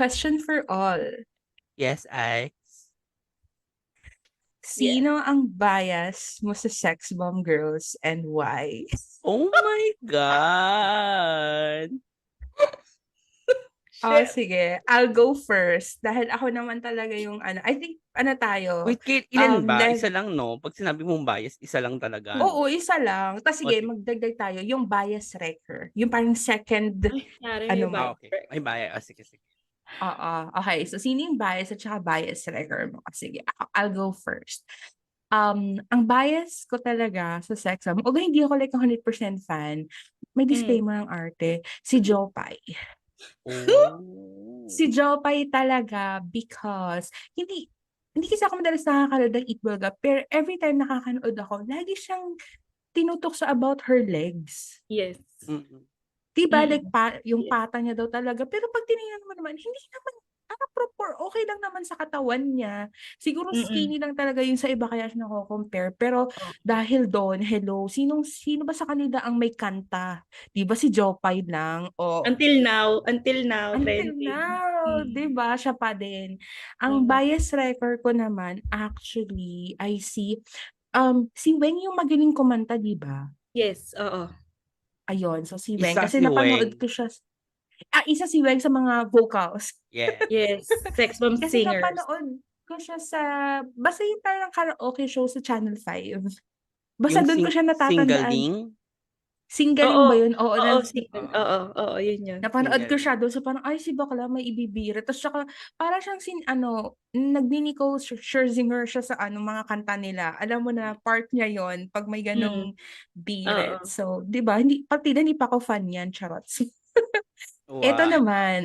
Question for all. Yes, I. Yes. Sino ang bias mo sa sex bomb girls and why? Oh my God! Oh, Shit. sige. I'll go first. Dahil ako naman talaga yung I think, tayo? Wait, ilan ba? Le- Isa lang, no? Pag sinabi mong bias, isa lang talaga, no? Oo, isa lang. Tapos O, sige, sige. magdagdag tayo. Yung bias wrecker. Yung parang second, Ay, yari, may ano mo. vibe. Okay. May bias. Sige, sige. Oo. Okay, so sino yung bias at saka bias wrecker mo? Sige, I'll go first. Ang bias ko talaga sa sex bomb, although hindi ako like 100% fan, may disclaimer ang arte, si Jopay. Oh. Si Jopay talaga because hindi kasi ako madalas nakakanood ng Eat Bulga, pero every time nakakanood ako, lagi siyang tinutok sa about her legs. Yes. Mm-mm. Diba, Mm. like yung Yes. pata niya daw talaga. Pero pag tinignan mo naman, hindi naman, okay lang naman sa katawan niya. Siguro Mm-mm. skinny lang talaga yung sa iba kaya siya nako-compare. Pero Oh. dahil doon, hello, sino ba sa kanila ang may kanta? Diba si Jopay lang? O Until now, until trending. now, 'di ba? Siya pa din. Ang Mm. bias record ko naman, actually, I see, si Weng yung magaling kumanta, 'di ba? Yes, oo. Ayun, so si Weng. Isa Kasi si napanood Weng. ko siya, isa si Weng sa mga vocals. Yes. Yes, sex bomb Kasi singers. napanood ko siya sa, basta yung parang karaoke show sa Channel 5. Basta Yung doon ko siya natatandaan. singling? Singling ba Oo, yun? Oo, oo, single. Oo. Oo, yun yun. napanood ko siya Singling. doon. So parang, ay, si bakla may ibibira. Tapos saka, para siyang nagni-Nicole Scherzinger siya sa mga kanta nila. Alam mo na, part niya yon pag may Mm. ganong biret. Oo. So, di ba, hindi pa ako fan yan, charots. Ito Wow. naman,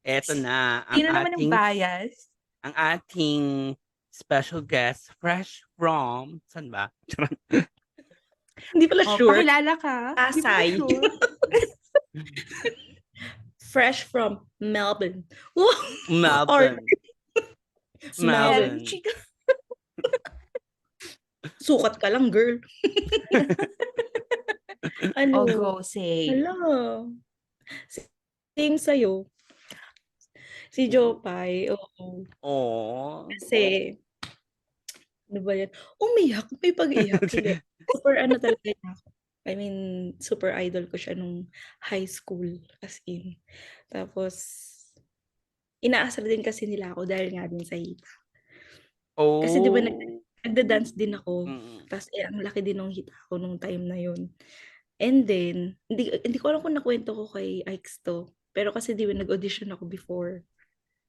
Eto na sino naman ang bias? ang ating special guest, fresh from, saan ba? Hindi pala Oh, sure. pakilala ka? Di ba Pasay. sure? Fresh from Melbourne. Wow. Melbourne. Melbourne. Chika. Sukat ka lang, girl. Oh, Ano? go, say. Hala. Same sa'yo. Si Jopay, oo. Oh. Kasi, ano ba yan? Umiyak, may pag-iyak. Hindi. Super talaga niya ako. I mean, super idol ko siya nung high school, as in. Tapos, inaasar din kasi nila ako dahil nga din sa hita. Oh. Kasi di ba nagda-dance din ako. Mm. Tapos, ang laki din ng hita ko nung time na yun. And then, hindi ko alam kung nakwento ko kay Ike's to. Pero kasi di ba nag-audition ako before.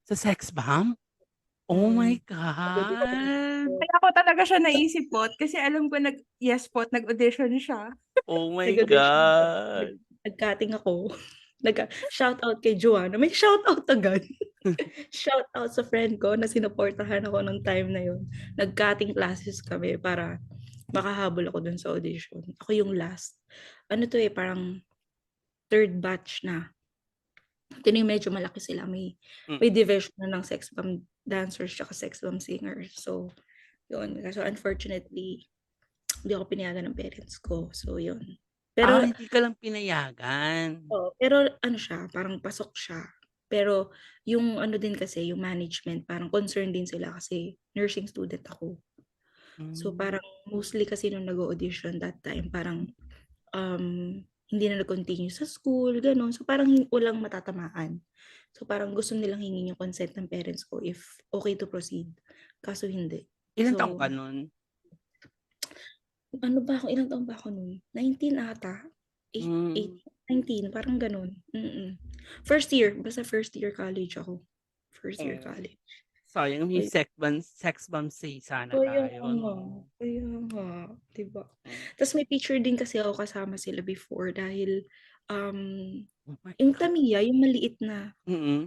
Sa sex bomb? Oh my Nag-audition God! ako. Kaya ako talaga siya naisip pot kasi alam ko yes pot, nag-audition siya. Oh my Nag-audition ako. God! Nag-cutting ako. Shout out kay Joanna. May shout out agad. Shout out sa friend ko na sinuportahan ako nung time na yun. Nag-cutting classes kami para makahabol ako dun sa audition. Ako yung last. Ano to parang third batch na. Ito yung medyo malaki sila. May division na ng sex bomb dancers tsaka sex bomb singers. So, yun. So, unfortunately, hindi ako pinayagan ng parents ko. So, yun. Pero, hindi ka lang pinayagan. pero ano siya, parang pasok siya. Pero, yung din kasi, yung management, parang concerned din sila kasi nursing student ako. So, parang mostly kasi nung nag-audition that time, parang hindi na nag-continue sa school, gano'n. So, parang walang matatamaan. So, parang gusto nilang hingin yung consent ng parents ko if okay to proceed. Kaso hindi. Ilan So, taong ka nun? ilang taon ba ako nun? 19 ata. 19, parang gano'n. First year, basta first year college ako. First year college. Sayang, may sex bomb say sana Kaya tayo. nga, diba? Tapos may picture din kasi ako kasama sila before dahil yung Tamiya, yung maliit na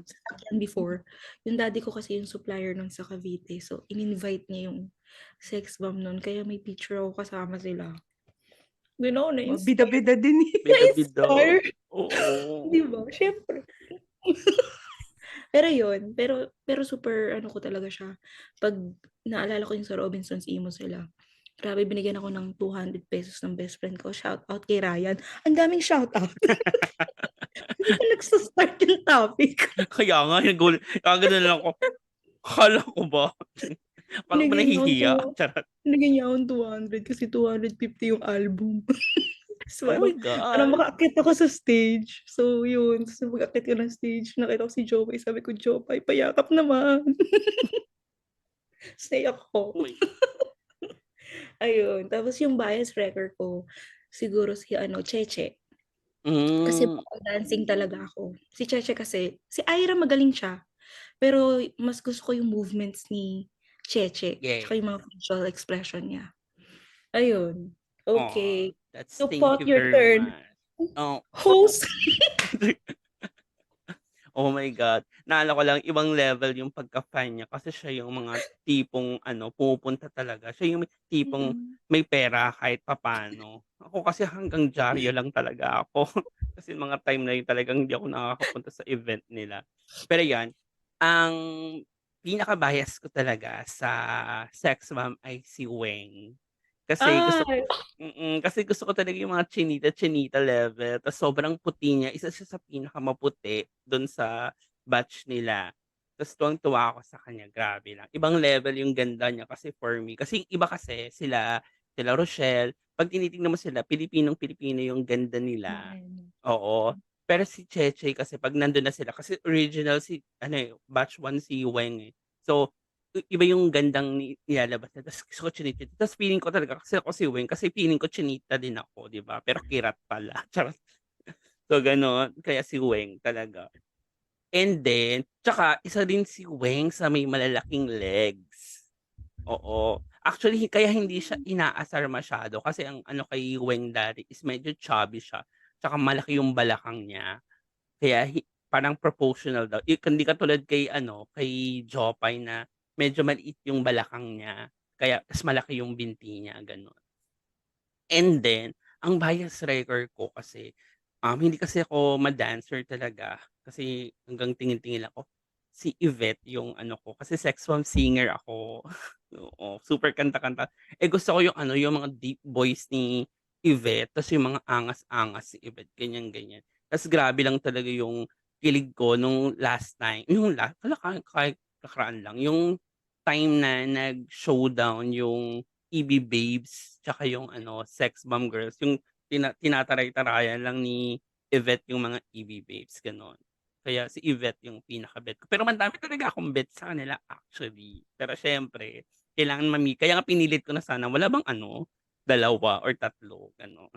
sasakyan before, yung daddy ko kasi yung supplier nun sa Cavite. So, in-invite niya yung sex bomb nun. Kaya may picture ako kasama sila. Gano'n, na-inspire. Bida-bida din Na-inspire. Oo. Diba? Siyempre. Pero yun, pero super ko talaga siya. Pag naalala ko yung sa Robinsons Imo sila, grabe binigyan ako ng 200 pesos ng best friend ko. Shout out kay Ryan. Ang daming shout out. Nagsa-start yung topic. Kaya nga, kagano lang ako. Akala ko ba? Parang ba Binigyan niya akong nahihiya? two Charot. binigyan niya akong 200 kasi 250 yung album. So Oh my parang God. makaakyat ako sa stage. So yun, so pag-akyat ko ng stage, nakita ko si Jopay. Sabi ko, Jopay, payakap naman. Say Oh ako. my Ayun. Tapos yung bias wrecker ko, siguro si Cheche. Kasi Mm, dancing talaga ako. Si Cheche kasi, si Ira magaling siya. Pero mas gusto ko yung movements ni Cheche. Tsaka yung yes. mga facial expression niya. Ayun. Oh, Okay. that's So, thank Pot, you your very turn. much. Oh, Host. oh my God. Naalala ko lang, ibang level yung pagka-fan niya kasi siya yung mga tipong pumupunta talaga. Siya yung tipong Mm. may pera kahit papaano. Ako kasi hanggang dyaryo lang talaga ako. Kasi mga time na yun talagang hindi ako nakakapunta sa event nila. Pero yan, ang pinaka-bias ko talaga sa sex bomb ay si Weng. Kasi gusto Ay, kasi gusto ko talaga yung mga chinita-chinita level tas sobrang puti niya, isa siya sa pinakamaputi dun sa batch nila. Tas tuwang-tuwa ako sa kanya, grabe lang. Ibang level yung ganda niya kasi for me. Kasi yung iba kasi sila Rochelle, 'pag tinitingnan mo sila Pilipinong-Pilipino yung ganda nila, Moreno. oo. Pero si Cheche kasi 'pag nandun na sila kasi original si batch 1 si Weng, eh. So iba yung gandang nilalabas niya tas gusto ko chinita tas feeling ko talaga kasi ako si Weng kasi feeling ko chinita din ako, 'di ba, pero kirat pala, charot. So gano'n, kaya si Weng talaga. And then, tsaka isa din si Weng sa may malalaking legs, oo. Actually kaya hindi siya inaasar masyado kasi ang kay Weng dati is medyo chubby siya, tsaka malaki yung balakang niya. Kaya parang proportional daw, hindi katulad kay kay Jopay na medyo maliit yung balakang niya, kaya mas malaki yung binti niya, gano'n. And then, ang bias wrecker ko kasi, hindi kasi ako ma-dancer talaga, kasi hanggang tingin-tingin ako. Si Yvette yung ko, kasi sex bomb singer ako. Oo, super kanta-kanta. Eh, gusto ko yung yung mga deep voice ni Yvette, tas yung mga angas-angas si Yvette, ganyan-ganyan. Tas grabe lang talaga yung kilig ko nung last time, yung kahit nakaraan lang, yung time na nag-showdown yung EB Babes, tsaka yung Sex Bomb Girls, yung tinataray-tarayan lang ni Yvette yung mga EB Babes, gano'n. Kaya si Yvette yung pinaka-bet ko. Pero madami talaga akong bet sa kanila actually. Pero siyempre, kailangan kaya nga pinilit ko na sana wala bang 2 or 3, gano'n.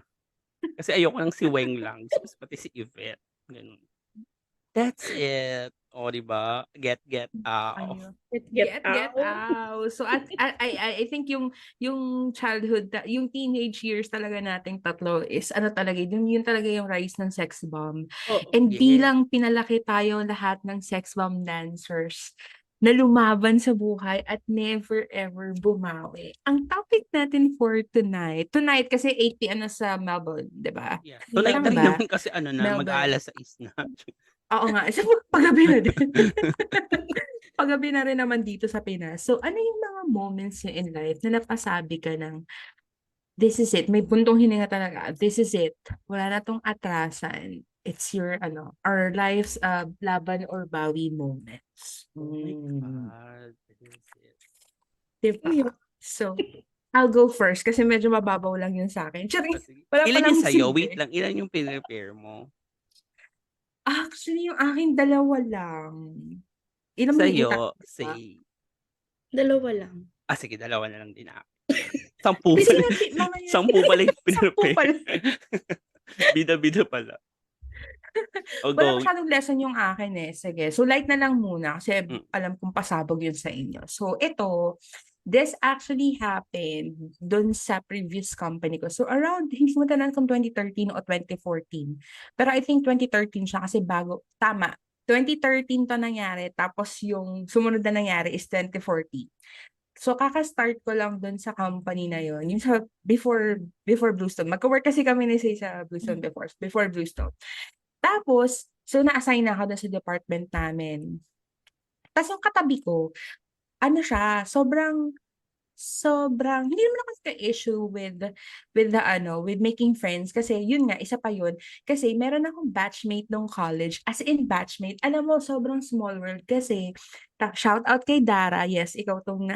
Kasi ayoko ng si Weng lang, gusto ko pati si Yvette, gano'n. That's it. Oh, 'di ba? Get out. Ayun. get Get out. out. So at I think yung childhood yung teenage years talaga nating tatlo is talaga yun talaga yung rise ng sex bomb. Oo. And Yes. bilang pinalaki tayo lahat ng sex bomb dancers na lumaban sa buhay at never ever bumawi. Ang topic natin for tonight kasi 8 PM na sa Melbourne, 'di ba? Yeah. Tonight Tama na rin ba? naman kasi na, Melbourne. mag-a-6:00 na. Oo nga, so pagabi na din. Pagabi na rin naman dito sa Pinas. So, ano yung mga moments niyo in life na napasabi ka ng, "This is it, may puntong hininga talaga. This is it. Wala na 'tong atrasan. It's your our life's, laban or bawi moments." Oh my Hmm, God, this is it. 'di Ano yun? ba? So, I'll go first kasi medyo mababaw lang yun sa'kin. Oh, Charing! sige. Wala pa Ilan yung namang sa'yo? Wait silbi. lang, ilan yung prepare mo? Actually, yung akin dalawa lang. Ilan ba yung Sa'yo, ba? say, Dalawa lang. sige, dalawa na lang din akin. 10 Kasi pala, mamaya 10 pala yung 10 pinrepare. pala. Bida-bida pala. O Wala go. masyadong lesson yung akin, eh. Sige, so light na lang muna kasi Mm, alam kong pasabog yun sa inyo. So ito, this actually happened dun sa previous company ko. So around, hindi ko matandaan kung 2013 o 2014. Pero I think 2013 siya kasi bago, tama. 2013 to nangyari, tapos yung sumunod na nangyari is 2014. So kaka-start ko lang dun sa company na yun, yung sa before Bluestone. Magka-work kasi kami ni Zay sa Bluestone before Bluestone. Tapos, so na-assign na ako dun sa department namin. Tas yung katabi ko, ano siya, sobrang sobrang hindi naman ako nagka-issue with making friends kasi yun nga, isa pa yun. Kasi meron akong batchmate nung college, as in batchmate. Alam mo, sobrang small world kasi shout out kay Dara. Yes, ikaw tong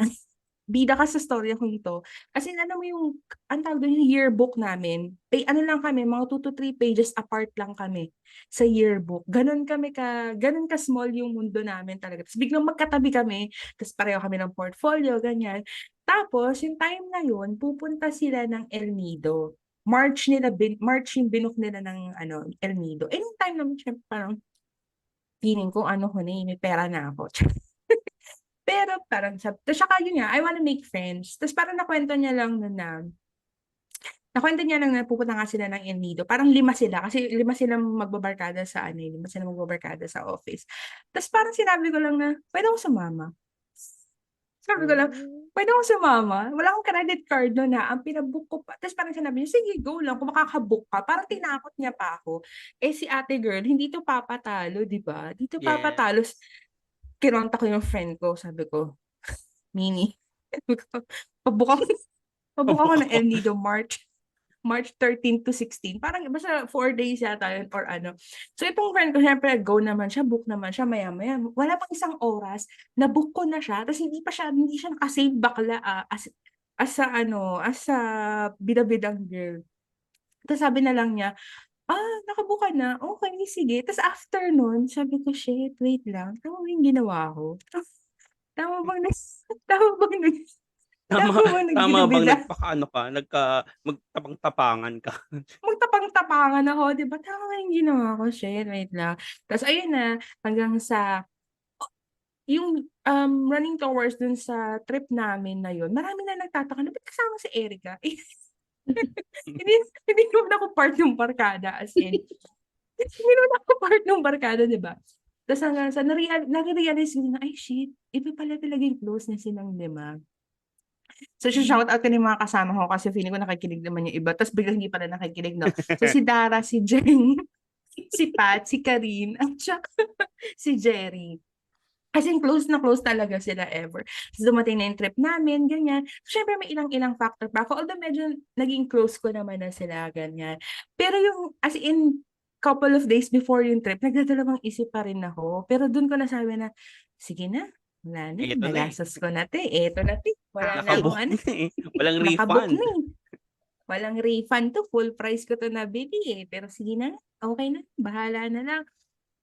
bida ka sa storya kong ito. As in, alam mo yung, ang tawag doon, yung yearbook namin, ano lang kami, mga 2 to 3 pages apart lang kami sa yearbook. Ganun ka small yung mundo namin talaga. Tapos biglang magkatabi kami, tapos pareho kami ng portfolio, ganyan. Tapos, yung time na yun, pupunta sila ng El Nido. March yung binook nila ng El Nido. Yung time naman, syempre, parang feeling ko, may pera na ako. Pero parang tapos saka yun nga, I wanna make friends. Tapos parang nakwento niya lang na pupunta nga sila ng El Nido. Parang 5 sila kasi 5 silang magbabarkada sa 5 silang magbabarkada sa office. Tapos parang sinabi ko lang na, "Pwede ako sumama?" Sabi ko lang, Oh. "Pwede ako sumama?" Wala akong credit card no'n, ang pinabook ko pa tapos parang sinabi niya, "Sige, go lang kung makaka-book ka." Parang tinakot niya pa ako. Eh, si ate girl hindi 'to papatalo, 'di ba? 'Di 'to Yes. papatalo. Kinontak ko yung friend ko, sabi ko, "Mini," sabi ko, "pa-book ako pa-book ako ng El Nido March 13 to 16." Parang basta 4 days yata yun or ano. So itong friend ko siyempre go naman siya, book naman siya, maya-maya wala pang isang oras, na-book ko na siya tapos hindi siya naka-save bakla, as a bida-bidang girl. Tapos sabi na lang niya, naka-book ka na? Okey, sige. Tapos after nun sabi ko, "Shit, wait lang, tama ba yung ginawa ko? Tama bang tama bang Tama tama bang tama bang nagbida-bida?" magtapang-tapangan ka? Magtapang-tapangan ako, 'di ba, tama nga yung ginawa ko, shit, wait lang. Tapos ayun na, hanggang sa yung, running towards dun sa trip namin na yun, marami na nagtataka na ba't kasama si Erica? Hindi hindi naman ako part nung barkada, as in, hindi naman ako part nung barkada, 'di ba? Tapos hanggang sa nare-realize ko na, ay shit, iba pala talaga yung closeness nilang 5. So, shoutout ko na yung mga kasama ko kasi feeling ko nakikinig naman yung iba tapos biglang hindi pala nakikinig 'no. So, si Dara, si Jeng, si Pat, si Karine, at saka si Jerry. As in close na close talaga sila ever. Ta's dumating na yung trip namin, ganyan. Siyempre may ilang-ilang factor pa ako, although medyo naging close ko naman na sila, ganyan. Pero yung as in couple of days before yung trip, nagdadalawang isip pa rin ako. Pero dun ko nasabi na, "Sige na, wala na, Eto na, eh, nagastos ko na 'to, eh, eto na 'to, wala na akong naka-book na, eh, walang naka-book refund. na, eh. Walang refund 'to, full price ko 'to nabili, eh, pero sige na, okey na, bahala na lang."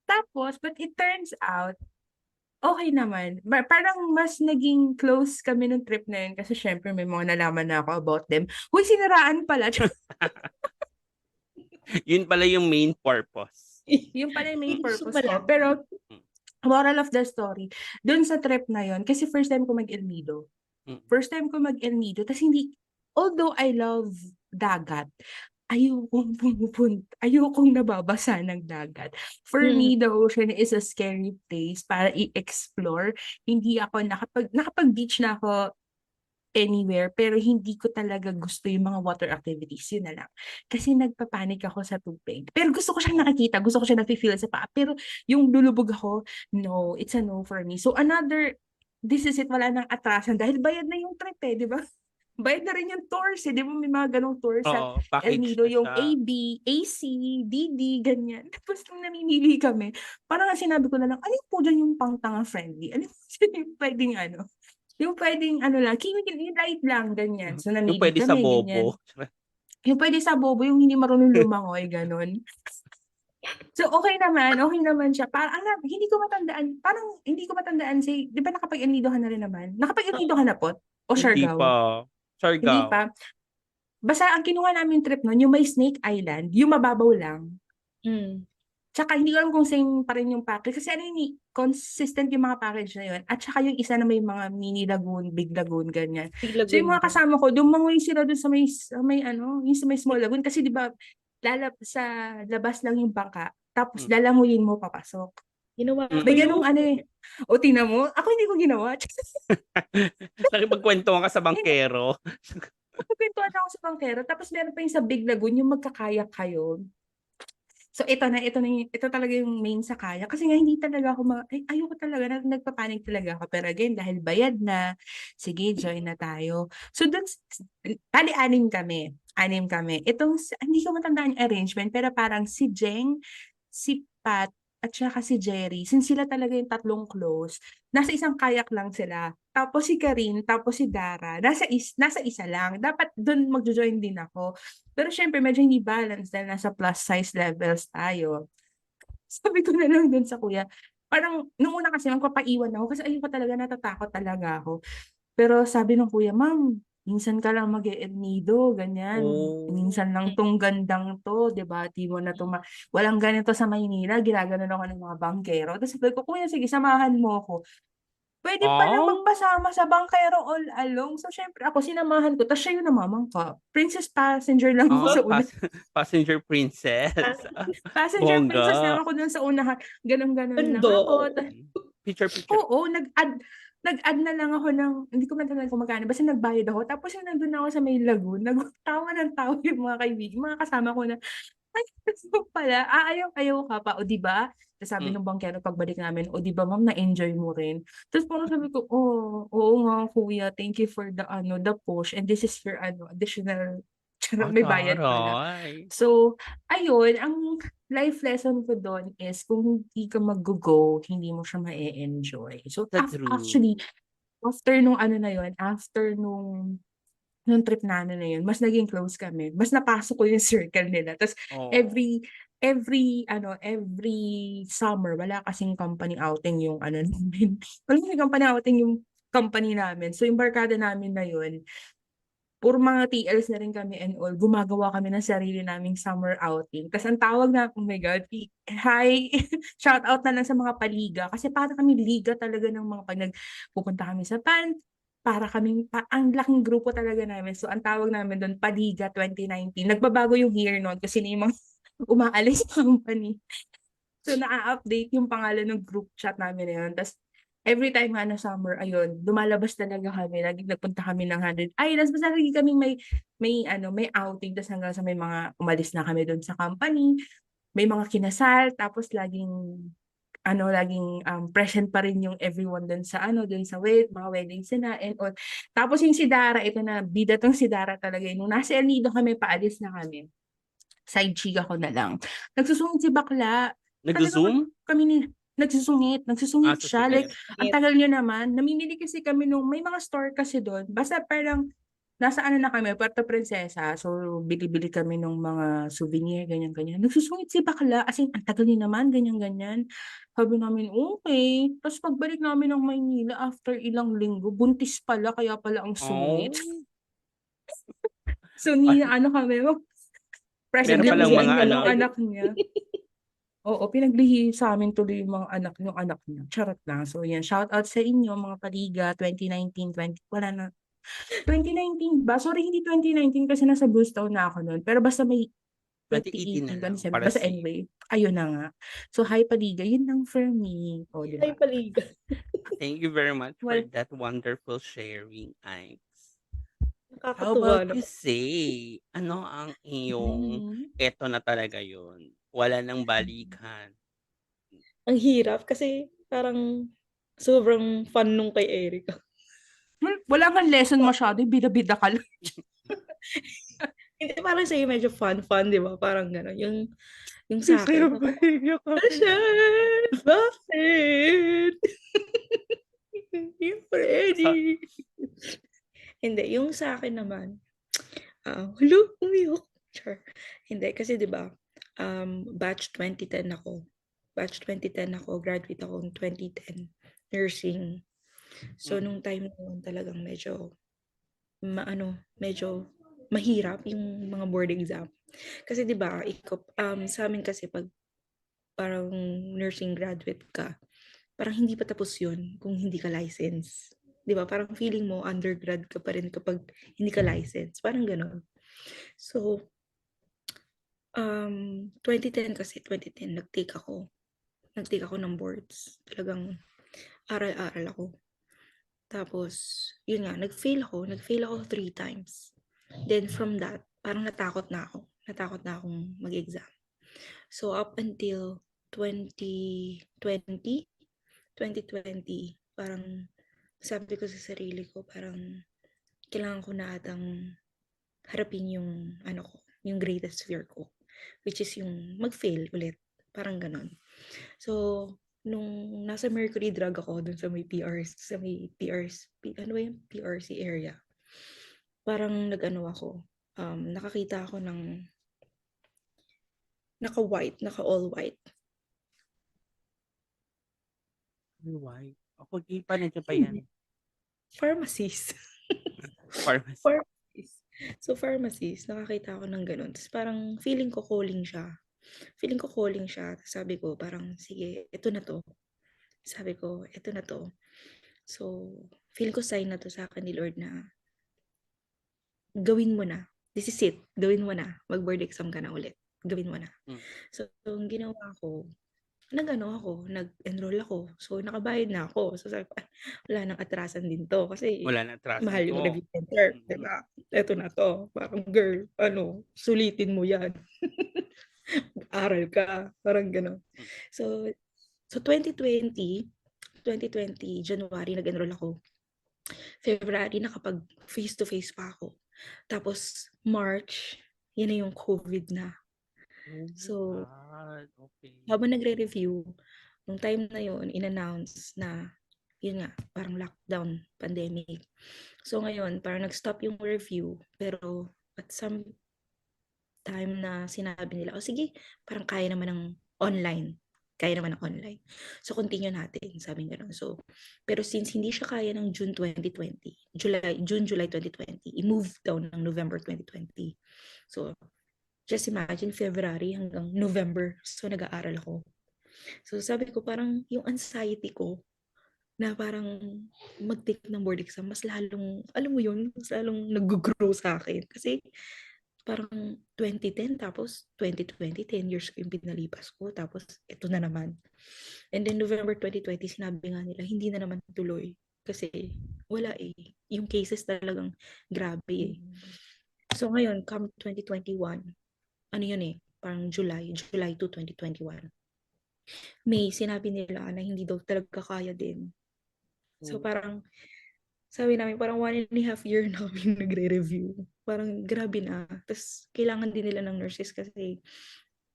Tapos but it turns out, okey naman. Parang mas naging close kami nung trip na yun kasi siyempre may mga nalaman na ako about them. Hoy, siniraan pala. Yun pala yung main purpose. Yun pala yung main Gusto purpose pala. ko. Pero Hmm, moral of the story, dun sa trip na yun, kasi first time ko mag-El Nido. mm. First time ko mag-El Nido ta's hindi, although I love dagat, ayokong nababasa ng dagat. For Mm. me, the ocean is a scary place para i-explore. Hindi ako nakapag-beach na ako anywhere, pero hindi ko talaga gusto yung mga water activities, yun na lang. Kasi nagpa-panic ako sa tubig. Pero gusto ko siyang nakikita, gusto ko siyang nafi-feel sa paa, pero yung lulubog ako, no, it's a no for me. So this is it, wala nang atrasan dahil bayad na yung trip, eh, 'di ba? Bayad na rin yung tours, eh, 'di ba may mga gano'ng tours sa Oo, El package Nido, na yung siya. AB, AC, DD, ganyan. Tapos nung namimili kami, parang ang sinabi ko na lang, "Alin po diyan yung pang-tanga friendly? Alin po diyan yung puwedeng yung puwedeng lang, yung light lang," ganyan. So Yung namili puwede sa kami, ganyan. bobo. Yung puwede sa bobo, yung hindi marunong lumangoy, gano'n. So okey naman siya. Hindi ko matandaan, parang hindi ko matandaan 'di ba nakapag-El Nido ka na rin naman? Nakapag-El Nido ka na po o Hindi Siargao? pa. Hindi Siargao. pa? Basta ang kinuha naming trip nun yung may Snake Island, yung mababaw lang. Mm. Tsaka hindi ko alam kung same pa rin yung package kasi consistent yung mga package na yun at saka yung isa na may mga mini lagoon, big lagoon, ganyan. Big So yung Lagoon mga din. kasama ko dumangoy sila dun yung sa may small lagoon kasi 'di ba sa labas lang yung bangka tapos Hmm, lalanguyin mo papasok. Ginawa ko May mm. yun. ganung o tingnan mo, ako hindi ko ginawa. Nakipagkuwentuhan ka sa bangkero. Nagkukuwentuhan ako sa bangkero tapos meron pa yung sa Big Lagoon yung magka-kayak kayo. So ito talaga yung main sakaya kasi nga hindi talaga ako ayoko talaga nagpa-panic talaga ako pero again dahil bayad na, sige join na tayo. So bale 6 kami. Hindi ko matandaan yung arrangement pero parang si Jeng, si Pat, at saka si Jerry, since sila talaga yung tatlong close, nasa isang kayak lang sila. Tapos si Karin, tapos si Dara, nasa isa lang. Dapat dun magjo-join din ako. Pero syempre medyo hindi balance dahil nasa plus size levels tayo. Sabi ko na lang dun sa kuya, parang nung una kasi magpapaiwan ako kasi ayoko talaga, natatakot talaga ako. Pero sabi nung kuya, "Ma'am, minsan ka lang mag-e-El Nido, ganyan. Oh. Minsan lang 'tong gandang 'to, 'di ba? Di mo na 'to walang ganito sa Maynila, ginaganon ako ng mga bangkero." Tapos sabi ko, "Kuya, sige samahan mo ako." Puwede palang Ah, magpasama sa bangkero all along. So siyempre ako sinamahan ko, ta's siya yung namamangka. Princess passenger lang ako sa una. passenger princess. Passenger princess lang Bongga. ako dun sa unahan, gano'n-gano'n lang Ganda. ako. Picture, picture. Oo, nag-add na lang ako ng hindi ko matandaan kung magkano basta nagbayad ako tapos yung nandun ako sa may lagoon tawa ng tawa yung mga kasama ko na, "Ay gusto pala, ayaw ka pa, o 'di ba?" Tapos sabi Hmm. nung bangkero pagbalik namin, "O 'di ba ma'am na-enjoy mo rin?" Tapos parang sabi ko, "Oh, oo nga kuya, thank you for the push and this is your additional." Charot, may bayad pala. Taray. So, ayun, ang life lesson ko dun is kung hindi ka maggo-go, hindi mo siya ma-e-enjoy. So, Sa true. actually, after nung ano na yun, after nung trip namin na yun, mas naging close kami. Mas napasok ko yung circle nila. Tas Oh. every every summer, wala kasing company outing yung ano namin. Wala kasing company outing yung company namin. So, yung barkada namin na yun, puro mga TLs na rin kami and all, gumagawa kami ng sarili naming summer outing. Tas ang tawag na, oh my God, hi, shout out na lang sa mga paliga. Kasi para kami liga talaga ng mga pag pupunta kami sa para kaming, ang laking grupo talaga namin. So ang tawag namin doon, Paliga 2019. Nagbabago yung year noon kasi sino yung mga umaalis sa company. So naa-update yung pangalan ng group chat namin na yun. Tas every time nga na summer, ayun, lumalabas talaga kami, laging nagpunta kami ng 100 Islands, basta lagi kaming may outing, tas hanggang sa may mga umalis na kami dun sa company, may mga kinasal, tapos laging present pa rin yung everyone dun sa dun sa mga weddings na and all. Tapos yung si Dara, ito na, bida tong si Dara talaga, nung nasa El Nido kami, paalis na kami, side chika ko na lang. Nagsusungit si bakla. Talagang Nagzo-zoom? kami ni nagsusungit Sa siya. Like, singit. ang tagal niya naman. Namimili kasi kami may mga store kasi doon. Basta parang nasa ano na kami, Puerto Princesa. So, bili-bili kami ng mga souvenir, ganyan-ganyan. Nagsusungit si bakla. As in, ang tagal niya naman, ganyan-ganyan. Sabi namin, okay. Tapos pagbalik namin ng Maynila after ilang linggo, buntis pala, kaya pala ang sungit. Oh. So, kami, present Meron kami palang sa Pinaglihian mga inyo pala ng ano, kayo. anak niya. Oo, pinaglihi sa'min tuloy yung mga anak niya, charot lang. So yan, shout out sa inyo mga Paliga 2019, wala na, 2019 ba? Sorry, hindi 2019 kasi nasa Boost Town na ako nun, pero basta may 2018 na 2018, lang 2017, para basta safe. anyway, ayun na nga. So hi Paliga, yun lang for me. Oh, 'di Ay, ba? paliga. Thank you very much for Well, that wonderful sharing, Ike. How Nakakatuwa about you naman. say, ano ang iyong mm, eto na talaga yun, wala ng balikan? Ang hirap kasi parang sobrang fun nung kay Erica. wala kang lesson masyado, bida-bida ka lang. Hindi, parang sa'yo medyo fun, di ba? Parang gano'n. Yung Ang sa akin, sarap ba iyak ako? Ashan, bakit? Yung Sa Freddy. Hindi, yung sa akin naman, hala, umiyak. Char. Hindi, kasi di ba, batch 2010 ako. Batch 2010 ako, graduate ako in 2010, nursing. So, mm, nung time na yun talagang medyo mahirap yung mga board exam. Kasi 'di ba, sa amin kasi 'pag parang nursing graduate ka, parang hindi pa tapos 'yun kung hindi ka license. 'Di ba? Parang feeling mo undergrad ka pa rin kapag hindi ka license, parang gano'n. So, 2010 nag-take ako ng boards. Talagang aral-aral ako. Tapos, yun nga, nag-fail ako 3 times. Then from that, parang natakot na akong mag-exam. So, up until 2020, parang sabi ko sa sarili ko, parang kailangan ko na atang harapin yung yung greatest fear ko, which is yung mag-fail ulit, parang ganon. So, nung nasa Mercury Drug ako dun sa may ano ba yung PRC area, parang ako, nakakita ako ng naka all white. Why? Ako, pa nandiyan pa yan. Pharmacies. Pharmacy. Pharmacies. So, pharmacies, nakakita ako ng ganun. Tapos parang feeling ko calling siya. Sabi ko, parang, sige, ito na to. Sabi ko, ito na to. So, feel ko sign na to sa akin ni Lord na gawin mo na. This is it. Gawin mo na. Mag-board exam ka na ulit. Gawin mo na. So, ang ginawa ko, nag-enroll ako. So, nakabayad na ako. So, sabi ko, wala nang atrasan din to. Kasi, Wala na atrasan mahal yung to. review center. Diba? Ito na to. Parang, girl, sulitin mo yan. Aral ka. Parang gano'n. So 2020, January, nag-enroll ako. February, nakapag face-to-face pa ako. Tapos, March, yan na yung COVID na. So, okay. habang nagre-review, nung time na yun, in-announce na, yun nga, parang lockdown, pandemic. So, ngayon, parang nag-stop yung review, pero at some time na sinabi nila, sige, parang kaya naman ng online. So, continue natin, sabi nga nun. So, pero since hindi siya kaya ng June 2020, July 2020, i-move down ng November 2020. So, just imagine, February hanggang November, so nag-aaral ako. So, sabi ko, parang yung anxiety ko, na parang mag-take ng board exam, mas lalong, alam mo yun, mas lalong nag-grow sa akin. Kasi, parang 2010, tapos 2020, 10 years ko yung pinalipas ko, tapos ito na naman. And then November 2020, sinabi nga nila, hindi na naman tuloy. Kasi wala eh. Yung cases talagang grabe eh. So ngayon, come 2021, ano yun eh, parang July 2, 2021. May sinabi nila na hindi daw talaga kaya din. So parang, sabi namin, parang 1.5 year na kami nagre-review. Parang grabe na. Tapos, kailangan din nila ng nurses kasi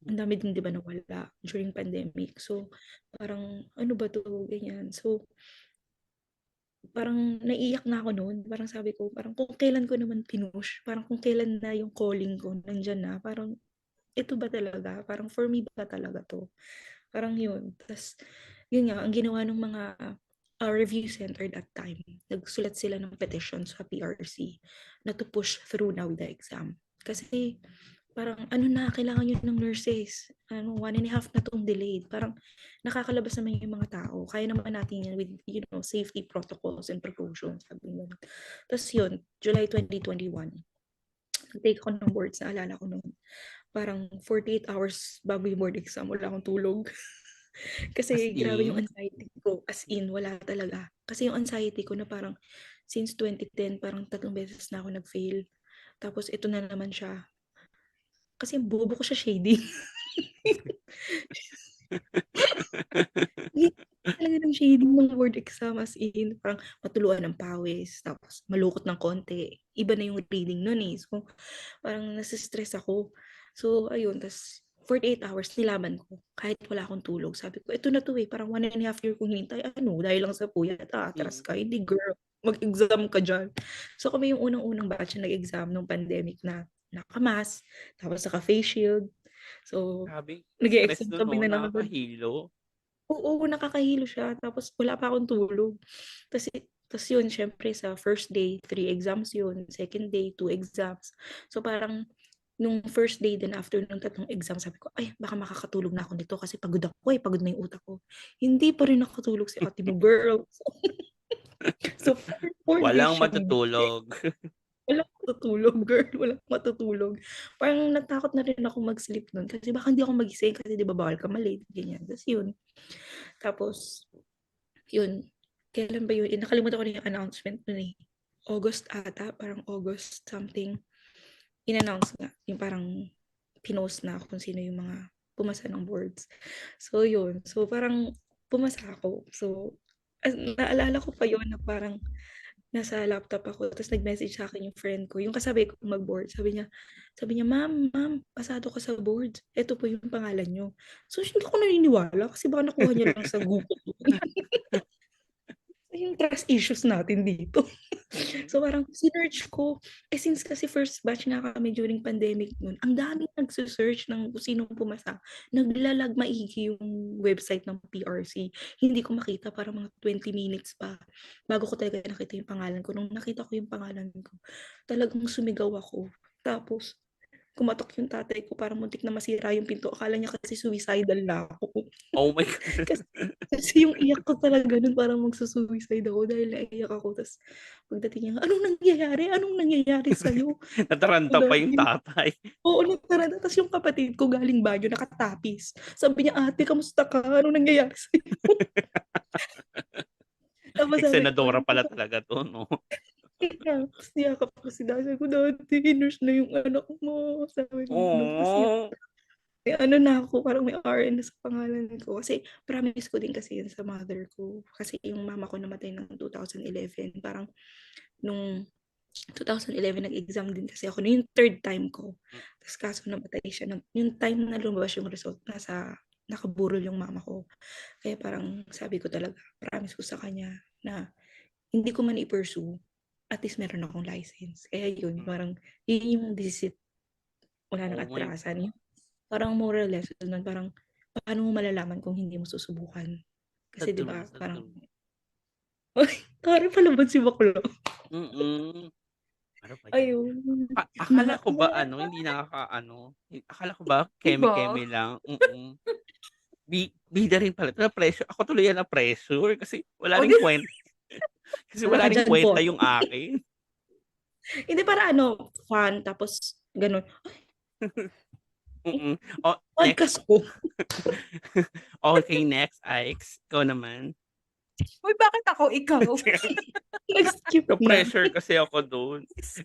ang dami din, di ba, nawala during pandemic. So, parang, ano ba to? Ganyan. So, parang naiiyak na ako noon. Parang sabi ko, parang kung kailan ko naman pinush, parang kung kailan na yung calling ko, nandyan na. Parang, ito ba talaga? Parang for me ba talaga to? Parang yun. Tapos, yun nga, ang ginawa ng mga review center that time, nagsulat sila ng petition sa PRC na to push through now with the exam. Kasi, parang kailangan yun ng nurses. 1.5 na itong delayed. Parang nakakalabas naman yung mga tao. Kaya naman natin yan with, safety protocols and precautions. Sabi mo. Tapos yun, July 2021, nag-take ako ng boards, naalala ko noon. Parang 48 hours bago yung board exam, wala akong tulog. Kasi grabe yung anxiety ko. As in, wala talaga. Kasi yung anxiety ko na parang since 2010, parang 3 beses na ako nag-fail. Tapos ito na naman siya. Kasi bobo ko siya shading. Talaga ng shading ng board exam, as in, parang matuluan ng pawis, tapos malukot ng konti. Iba na yung reading nun eh. So, parang nasistress ako. So, ayun, tas 48 hours nilaban ko kahit wala akong tulog. Sabi ko, ito na to eh, parang 1.5 year kong hinintay. Dahil lang sa puyat, atras ka. Hindi girl, mag-exam ka dyan. So, kami yung unang-unang batch na nag-exam nung pandemic na naka-mask, tapos naka-face shield. So, nag-exam kami na naman. Nakakahilo. Oo, nakakahilo siya. Tapos wala pa akong tulog. Tapos yun, syempre sa first day, 3 exams yun. Second day, 2 exams. So parang nung first day din after nung 3 exams, sabi ko, ay, baka makakatulog na ako nito kasi pagod ako eh, pagod na yung utak ko. Hindi pa rin nakatulog si ate mo, girl. So, 4 days Walang siya. matutulog. Walang matutulog, girl. Walang matutulog. Parang natakot na rin ako mag-sleep nun. Kasi baka hindi ako magising kasi di ba bawal ka malate, ganyan. Tapos yun. Tapos, yun. Kailan ba yun? Nakalimutan ko na yung announcement nun eh. August ata. Parang August something. In-announce nga. Yung parang pinost na kung sino yung mga pumasa ng boards. So yun, so parang pumasa ako. So naalala ko pa yun na parang nasa laptop ako tapos nag-message sa akin yung friend ko, yung kasabay kong mag-board. Sabi niya, "Ma'am, pasado ka sa boards. Eto po yung pangalan niyo." So hindi ako naniniwala kasi baka nakuha niya lang sa Google. Yung trust issues natin dito. So parang sinearch ko, since kasi first batch nga kami during pandemic nun, ang daming nagse-search ng kung sinong pumasa. Naglalag maigi yung website ng PRC. Hindi ko makita para mga 20 minutes pa bago ko talaga nakita yung pangalan ko. Nung nakita ko yung pangalan ko, talagang sumigaw ako. Tapos kumatok yung tatay ko, parang muntik na masira yung pinto. Akala niya kasi suicidal na ako. Oh my God. Kasi kasi yung iyak ko talaga nun parang magsu-suicide ako dahil naiyak ako. Tapos pagdating niya, "Anong nangyayari? Anong nangyayari sa'yo?" Nataranta pa yung Galing. tatay. Oo, nataranta. Tapos yung kapatid ko galing Baguio, nakatapis. Sabi niya, "Ate, kamusta ka? Anong nangyayari sa'yo?" Tapos sabi ko, Senadora pala talaga to, no? tapos niyakap ko si daddy. Sabi ko, "Daddy, nurse na yung anak mo." Sabi ko, "No." Tapos Oh. may ano na ako, parang may RN na sa pangalan ko. Kasi promise ko din kasi yun sa mother ko. Kasi yung mama ko namatay ng 2011. Parang nung 2011 nag-exam din kasi ako. Yung third time ko. Tapos kaso namatay siya. Yung time na lumabas yung result, nakaburol yung mama ko. Kaya parang sabi ko talaga, promise ko sa kanya na hindi ko man i-pursue, at least meron akong license. Kaya yun, parang yun yung decision. Wala nang Oh my atrasan. God. Parang moral lesson nun, parang paano mo malalaman kung hindi mo susubukan? Sa Kasi 'di true, ba sa parang, true. ay, tari palaban si bakla. Ano ba yan? Ayun, Akala ko ba na hindi nakakaano, akala ko ba 'Di ba? keme-keme lang, bida rin pala, na-pressure ako tuloy yan na-pressure kasi wala O ring 'di kasi wala wala ka ring diyan kwenta po. yung akin. Hindi para ano, fun tapos gano'n. Mm. Oh, next. Podcast ko. Okay, next, Ike's, ikaw naman. Uy, bakit ako? Ikaw? Nag-skip na. Na-pressure kasi ako dun.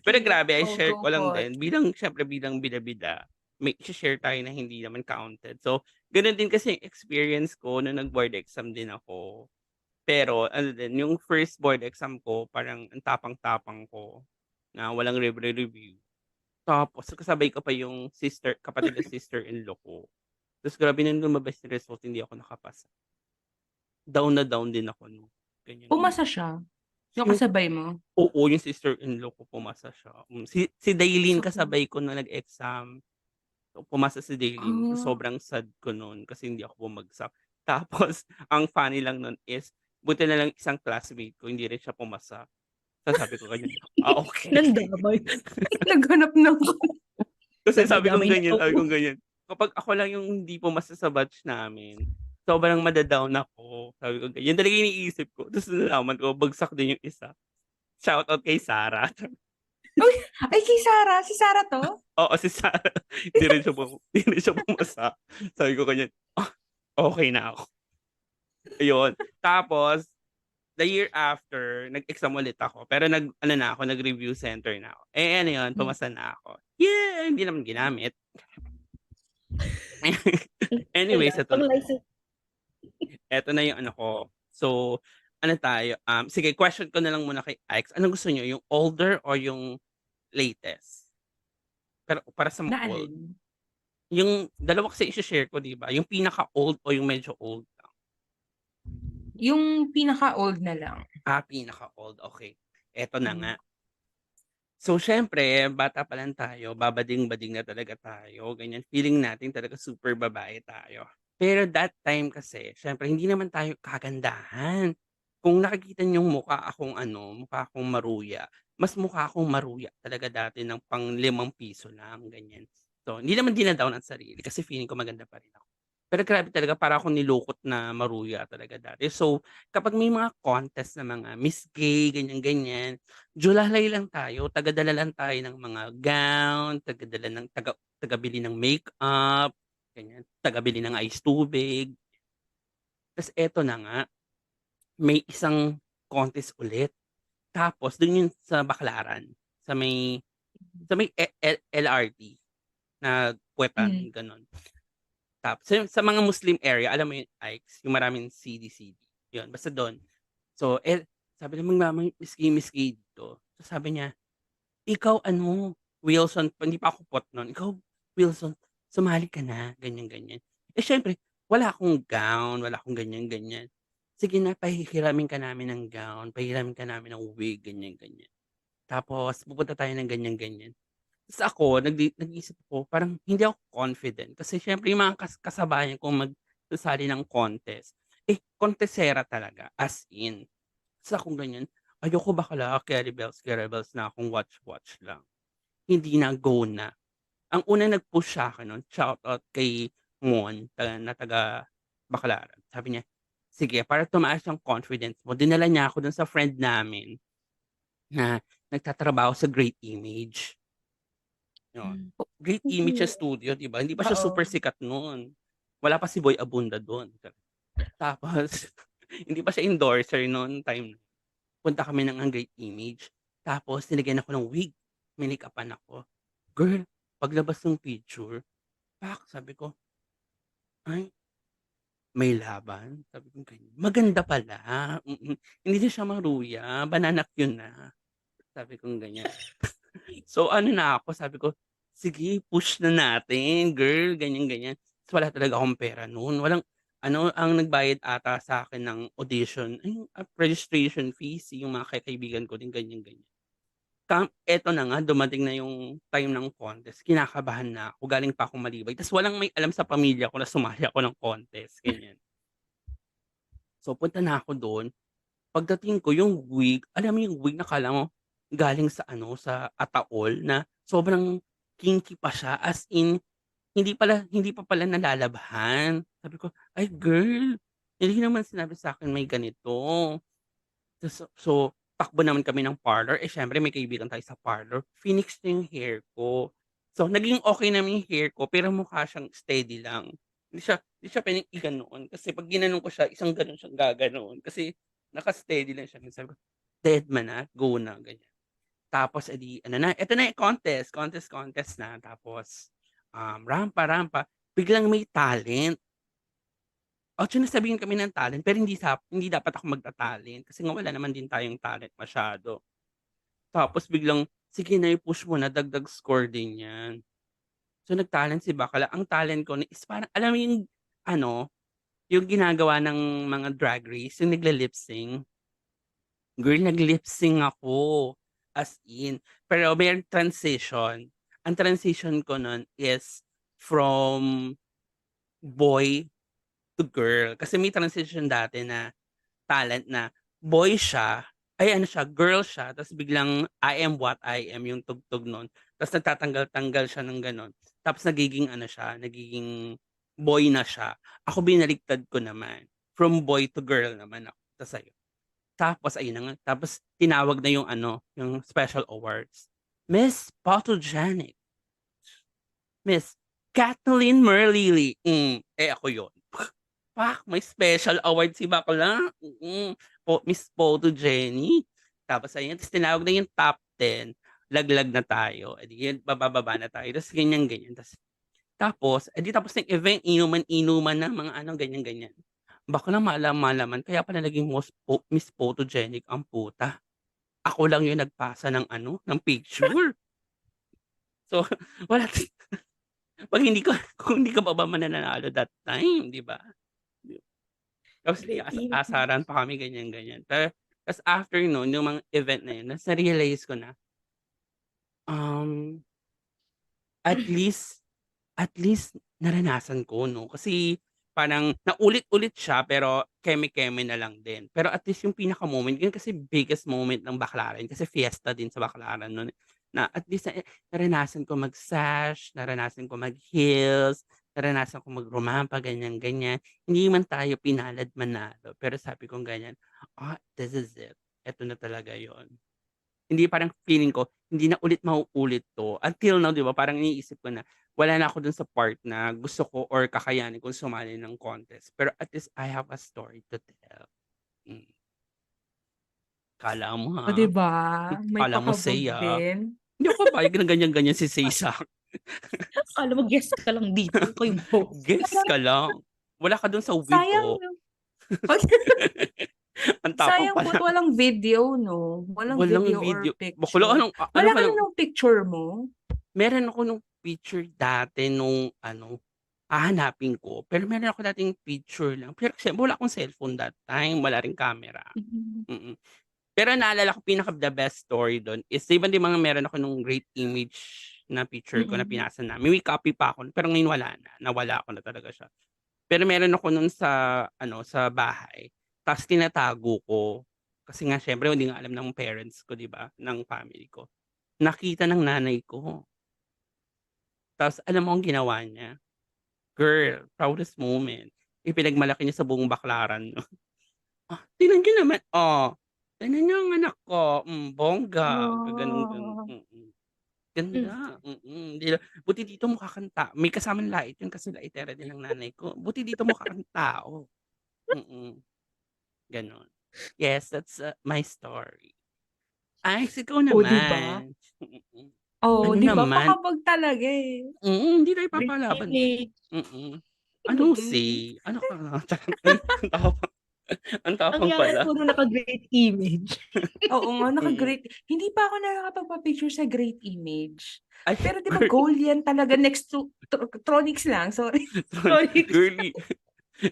Pero Skip. grabe, Oh, i-share go ko lang for it. din, siyempre bilang bida-bida, may i-share tayo na hindi naman counted. So, gano'n din kasi yung experience ko nung nag-board exam din ako. Pero ano din, yung first board exam ko parang ang tapang-tapang ko na walang review. Tapos kasabay ko pa yung kapatid na sister-in-law ko. Tapos grabe nung lumabas yung result, hindi ako nakapasa. Down na down din ako nun, ganyan. Pumasa siya? Yung Yung kasabay mo? oo, yung sister-in-law ko pumasa siya. Si Daylin So, kasabay ko nung nag-exam. So, pumasa si Daylin. So, ah, sobrang sad ko nun kasi hindi ako bumagsak. Tapos, ang funny lang nun is, buti na lang isang classmate ko, hindi rin siya pumasa. So, sabi ko ganyan, okay. Nandamay. naghanap ng Kasi Nadadamay na sabi ako. kong ganyan, kapag ako lang yung hindi pumasa sa batch namin, sobrang mada-down ako. Sabi ko ganyan, yun talaga yung iniisip ko. Tapos nalaman ko, bagsak din yung isa. Shoutout kay Sarah. Uy, ay kay Sarah, si Sarah 'to? Oo, si Sarah, hindi rin siya pumasa. Sabi ko ganyan, okey na ako. Ayun, tapos the year after, nag-exam ulit ako, pero nag-ano na ako, nag-review center na ako. Eh, ano yun, Hmm. pumasa na ako. Yeah, hindi naman ginamit. Anyways, Wala, pang license. eto na yung ano ko. So, ano tayo, sige, question ko na lang muna kay Ike's. Anong gusto niyo, yung older or yung latest? Pero para sa mga Na old. alin? Yung dalawa kasi i-she-share ko, 'di ba? Yung pinaka-old o yung medyo old lang? Yung pinaka-old na lang. Pinaka-old, okey. Eto na nga. Hmm. So, siyempre bata pa lang tayo, babading-bading na talaga tayo, ganyan. Feeling natin talaga super babae tayo. Pero that time kasi siyempre hindi naman tayo kagandahan. Kung nakikita niyong mukha akong maruya, mas mukha akong maruya talaga dati ng pang ₱5 lang, ganyan. So, hindi naman dina-down ang sarili kasi feeling ko maganda pa rin ako. Pero grabe talaga para akong nilukot na maruya talaga dati. So, kapag may mga contest na mga Miss Gay, ganyan-ganyan, julalay lang tayo, tagadala lang tayo ng mga gown, tagabili ng makeup, ganyan, tagabili ng ice tubig. Tas eto na nga, may isang contest ulit. Tapos dun yun sa Baclaran, sa may LRT na puwetan, Hmm. gano'n. Tapos sa mga Muslim area, alam mo yung Ikes, yung maraming CD-CD, yun basta dun. So, sabi ng mama Miss Kay dito, so sabi niya, "Ikaw ano, Wilson," hindi pa ako pot nun, "Ikaw Wilson, sumali ka na," ganyan. Eh, siyempre wala akong gown, wala akong ganyan. "Sige na, pahihiramin ka namin ng gown, pahihiramin ka namin ng wig," ganyan. Tapos pupunta tayo ng ganyan. Ta's ako nag-iisip ako parang hindi ako confident kasi siyempre yung mga kasabayan kong magsasali ng contest, kontesera talaga as in. Ta's akong ganyan, ayoko bakla carry bells na akong watch lang. Hindi na, go na. Ang unang nag-push sa'kin nun, shoutout kay Mon taga Baclaran. Sabi niya, "Sige para tumaas yung confidence mo," dinala niya ako dun sa friend namin na nagtatrabaho sa Great Image. Yun. Hmm. Great Image sa studio, 'di ba? Hindi pa siya super Oo. sikat noon. Wala pa si Boy Abunda dun. Tapos hindi pa siya endorser noon time na punta kami ng Great Image. Tapos nilagyan ako ng wig, minake-upan ako. Girl, paglabas ng picture, sabi ko, "Ay, may laban?" Sabi ko ganyan. "Maganda pala, hindi na siya maruya, banana Q na." Sabi kong ganyan. So ano na ako, sabi ko, "Sige push na natin girl," ganyan. Ta's wala talaga akong pera no'n, walang ano, ang nagbayad ata sa'kin ng audition ay yung, registration fees yung mga kaibigan ko din ganyan. Eto na nga dumating na yung time ng contest, kinakabahan na ako, galing pa akong Malibay ta's walang may alam sa pamilya ko na sumali ako ng contest, ganyan. So punta na ako do'n. Pagdating ko yung wig, alam mo yung wig na akala mo galing sa ano, sa ataol na sobrang kinky pa siya as in hindi pa pala nalalabhan. Sabi ko, "Ay girl, hindi naman sinabi sa'kin may ganito." So, takbo naman kami ng parlor, siyempre may kaibigan tayo sa parlor, finix niya yung hair ko. So, naging okey naman yung hair ko pero mukha siyang steady lang. Hindi siya puwedeng i-ganoon kasi 'pag ginanon ko siya isang gano'n siyang gaganoon kasi naka-steady lang siya. Sabi ko, "Dead man na, go na," ganyan. Tapos ano na, eto na yung contest na tapos, rampa, biglang may talent. Actually nasabihan kami ng talent pero hindi dapat ako magta-talent kasi nga wala naman din tayong talent masyado. Tapos biglang, "Sige na i-push mo na dagdag score din 'yan." So nag-talent si bakla, ang talent ko is parang alam mo yung ano, yung ginagawa ng mga drag race, yung nagle-lip sync. Girl, nag-lip sync ako, as in. Pero may transition. Ang transition ko nun is from boy to girl. Kasi may transition dati na talent na boy siya, ay ano siya, girl siya, tapos biglang I am what I am yung tugtog nun. Tapos nagtatanggal-tanggal siya ng gano'n. Tapos nagiging ano siya, nagiging boy na siya. Ako binaliktad ko naman. From boy to girl naman ako. Tapos ayun na nga, tapos tinawag na yung ano, yung special awards. Miss Photogenic, Miss Kathleen Merlili, ako yun. May special award si bakla, Miss Photogenic. Tapos ayun, ta's tinawag na yung top 10, laglag na tayo, eh, di yun bababa na tayo, ta's ganyan. Tapos ng event, inuman-inuman ng mga ano, ganyan. Bakla malaman kaya pala naging Miss Photogenic ang puta. Ako lang yung nagpasa ng ano, ng picture. So, wala 'pag hindi ko kung hindi ka pa ba mananalo that time, 'di ba? Tapos Great asaran image. pa kami ganyan. Ta's after nun, yung mga event na yun, na-realize ko na, um, at least At least naranasan ko 'no, kasi parang naulit-ulit siya pero keme-keme na lang din. Pero at least yung pinaka-moment, yun kasi biggest moment ng Baclaran kasi fiesta din sa Baclaran nun, na at least naranasan ko mag-sash, naranasan ko mag-heels, naranasan ko mag-rumampa, ganyan. Hindi man tayo pinalad manalo, pero sabi kong ganyan, this is it, eto na talaga yon. Hindi parang feeling ko, hindi na ulit mauulit 'to. Until now 'di ba parang iniisip ko na, wala na ako dun sa part na gusto ko or kakayanin kong sumali ng contest. Pero at least I have a story to tell. Hmm, akala mo Oh, 'di ha? ba? May Akala mo pakabog say, din. Hindi ako papayag na ganyan-ganyan si Say sa'kin. Akala mo guest ka lang dito, ikaw yung host. Guess Sayang ka lang. Wala ka dun sa wig, sayang oh. yung Ang tapang sayang po't pala. walang video 'no? Walang Walang video or video. Bakla, picture. ano Wala ka ka lang, na nung picture mo? meron ako nung picture dati nung hahanapin ko. Pero meron ako dating picture lang. Pero kasi wala akong cellphone that time, wala ring camera. Mhm. Mm. Pero naalala ko pinaka the best story dun is di mga meron ako nung great image na picture ko na Mm. pinasa namin. May copy pa ako, pero ngayon wala na. Nawala ko na talaga siya. Pero meron ako nun sa sa bahay. Ta's tinatago ko. Kasi nga siyempre hindi nga alam ng parents ko, 'di ba, ng family ko. Nakita ng nanay ko. Ta's alam mo ang ginawa niya? Girl, proudest moment. Ipinagmalaki niya sa buong Baklaran 'no. Tignan niyo naman, tignan niyo ang anak ko, bongga, gaganon-ganon, Ah. Hmm. Ganda, 'di na buti dito mukha kang may kasamang lait yun kasi laitera din ng nanay ko. Buti dito mukha kang tao, mm, gano'n. Yes, that's, my story. Ay, ikaw Oh, 'di ba? naman. Mm. Oh, Ano 'di ba naman? pakabog talaga, eh. Hindi tayo Great ipapalaban, image. mm. Ano Mm. say? Ano ka nga? Charot, ang tapang ang Ang tapang yaman pala. mo nung naka-great image. Oo nga, Mm. naka-great hindi pa ako nakakapagpa-picture sa great image. Ay, Pero 'di ba girl, goal yan talaga next to Tronics lang, sorry. Tronics. girly.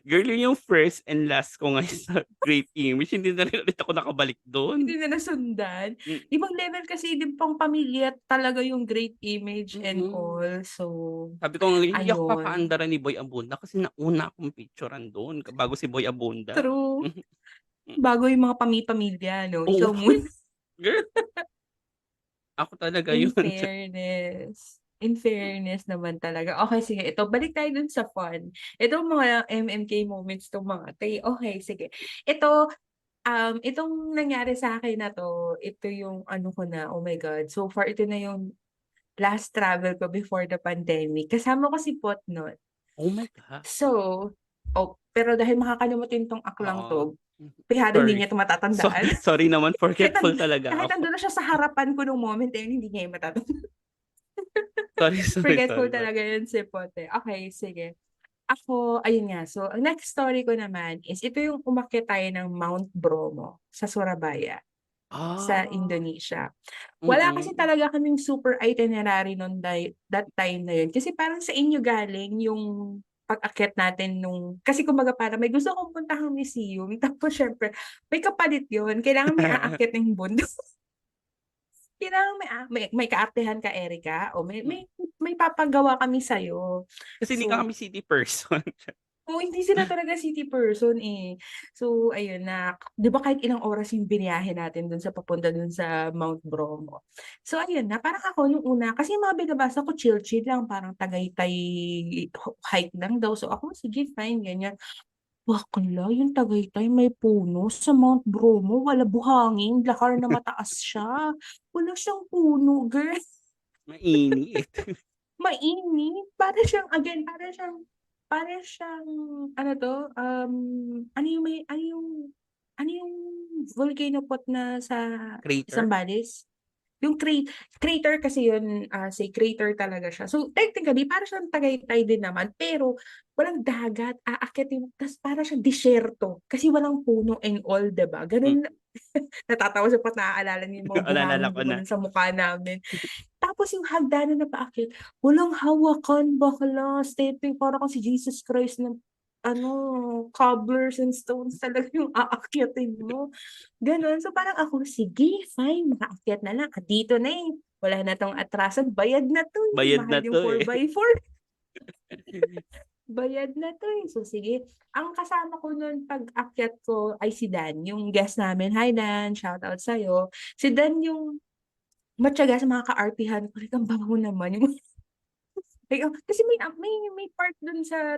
Girl, yun yung first and last ko ngayon sa Great Image, hindi na rin ulit ako nakabalik dun. Hindi na nasundan. Hmm, Ibang level kasi din pang pamilya talaga yung great image and mm. all. So, Sabi ko nga hindi ako ayun. papaandaran ni Boy Abunda kasi nauna akong picturan dun bago si Boy Abunda. True. Hmm, Bago yung mga pamilya 'no, oo, ikaw muna. girl, ako talaga In yun. fairness. In fairness naman talaga. Okey sige, ito balik tayo dun sa fun. Itong mga MMK moments 'tong mga 'to, eh. Okey sige. Ito, itong nangyari sa'kin na 'to, ito yung ano ko na, oh my God, so far ito na yung last travel ko before the pandemic. Kasama ko si Pot nun. Oh my God, So, pero dahil makakalimutin 'tong aklang oo. 'to, bihado hindi Sorry. niya 'to matatandaan. Sorry naman, Kahit forgetful talaga kahit ako. nandun na siya sa harapan ko nung moment na yun, hindi niya yun matatandaan. Sorry, sorry, Forgetful sorry, sorry. talaga yun si Pote. Okey, sige. Ako, ayun nga, so ang next story ko naman is ito yung umakyat tayo ng Mount Bromo sa Surabaya, sa Ah, Indonesia. Wala kasi mm. talaga kaming super itinerary nun that time na yun kasi parang sa inyo galing yung pag-akyat natin nung kasi kumbaga parang may gusto akong puntahang museum tapos siyempre may kapalit yun, kailangan may aakyat ng bundok. Kailangan may kaartehan ka, Erica, o may papagawa kami sa'yo. Kasi hindi ka So, kami city person. hindi sila talaga city person, eh. So, ayun na 'di ba kahit ilang oras yung biniyahe natin dun sa papunta dun sa Mount Bromo. So, ayun na parang ako nung una kasi yung mga binabasa ko chill-chill lang parang Tagaytay hike lang daw. So, ako sige fine ganyan. Bakla yung Tagaytay may puno, sa Mount Bromo wala buhangin, lakar na mataas siya. Wala siyang puno, girl. Mainit. Mainit. Para siyang ano 'to, ano yung volcano pot na sa Crater? Zambales? Yung crater kasi yun, say crater talaga siya. So, technically para siyang Tagaytay din naman, pero walang dagat, aakyatin ta's para siyang disyerto kasi walang puno and all, 'di ba? Mm. Gano'n. Natatawa siya 'pag naaalala niya yung mga Naalala buhangin ko na. gumanon sa mukha namin. Tapos yung hagdanan na paakyat, walang hawakan bakla, stepping para kang si Jesus Christ ng ano, cobblers and stones talaga yung aakyatin mo, gano'n. So parang ako, sige fine makaakyat na lang, dito na, eh, wala na 'tong atrasan, bayad na 'to, eh, Bayad mahal na yung 'to, eh. 4x4, bayad na 'to, eh. So sige, ang kasama ko nun pag-akyat ko ay si Dan, yung guest namin. Hi Dan, shoutout sa'yo. Si Dan yung matiyaga sa mga kaartehan ko, like ang baho naman yung like, kasi may part dun sa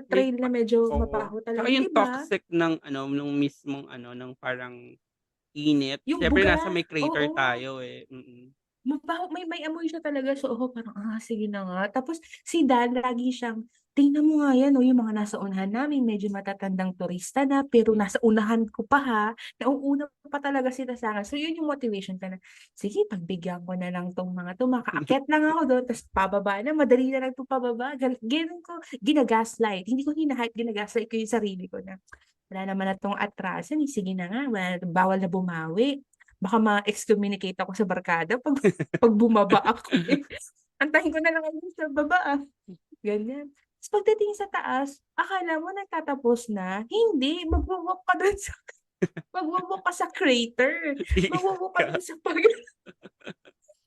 May trail na pa medyo Oo. mabaho Tsaka talaga, yung 'di ba? toxic ng nung mismong ng parang init. Yung Siyempre buga, nasa may crater oo, tayo, eh, mm. mabaho may amoy siya talaga so ako parang, sige na nga. Tapos si Dan lagi siyang tingnan mo nga yan, oh, yung mga nasa unahan namin, medyo matatandang turista na, pero nasa unahan ko pa ha, nauuna pa talaga sila sa akin. So, yun yung motivation ka na, sige, pagbigyan ko na lang tong mga to, makaakyat lang ako doon, tapos pababa na, madali na lang to pababa. Ganun ko, ginagaslight. Hindi ko hinahype, ginagaslight ko yung sarili ko na, wala naman na tong atrasan, sige na nga, bawal na bumawi. Baka ma-excommunicate ako sa barkada pag bumaba ako. Antayin ko na lang ako sa baba. Ganyan. Tapos pagdating sa taas, akala mo nagtatapos na. Hindi, magwo-walk ka dun sa magwo-walk ka sa crater. Magwo-walk ka dun sa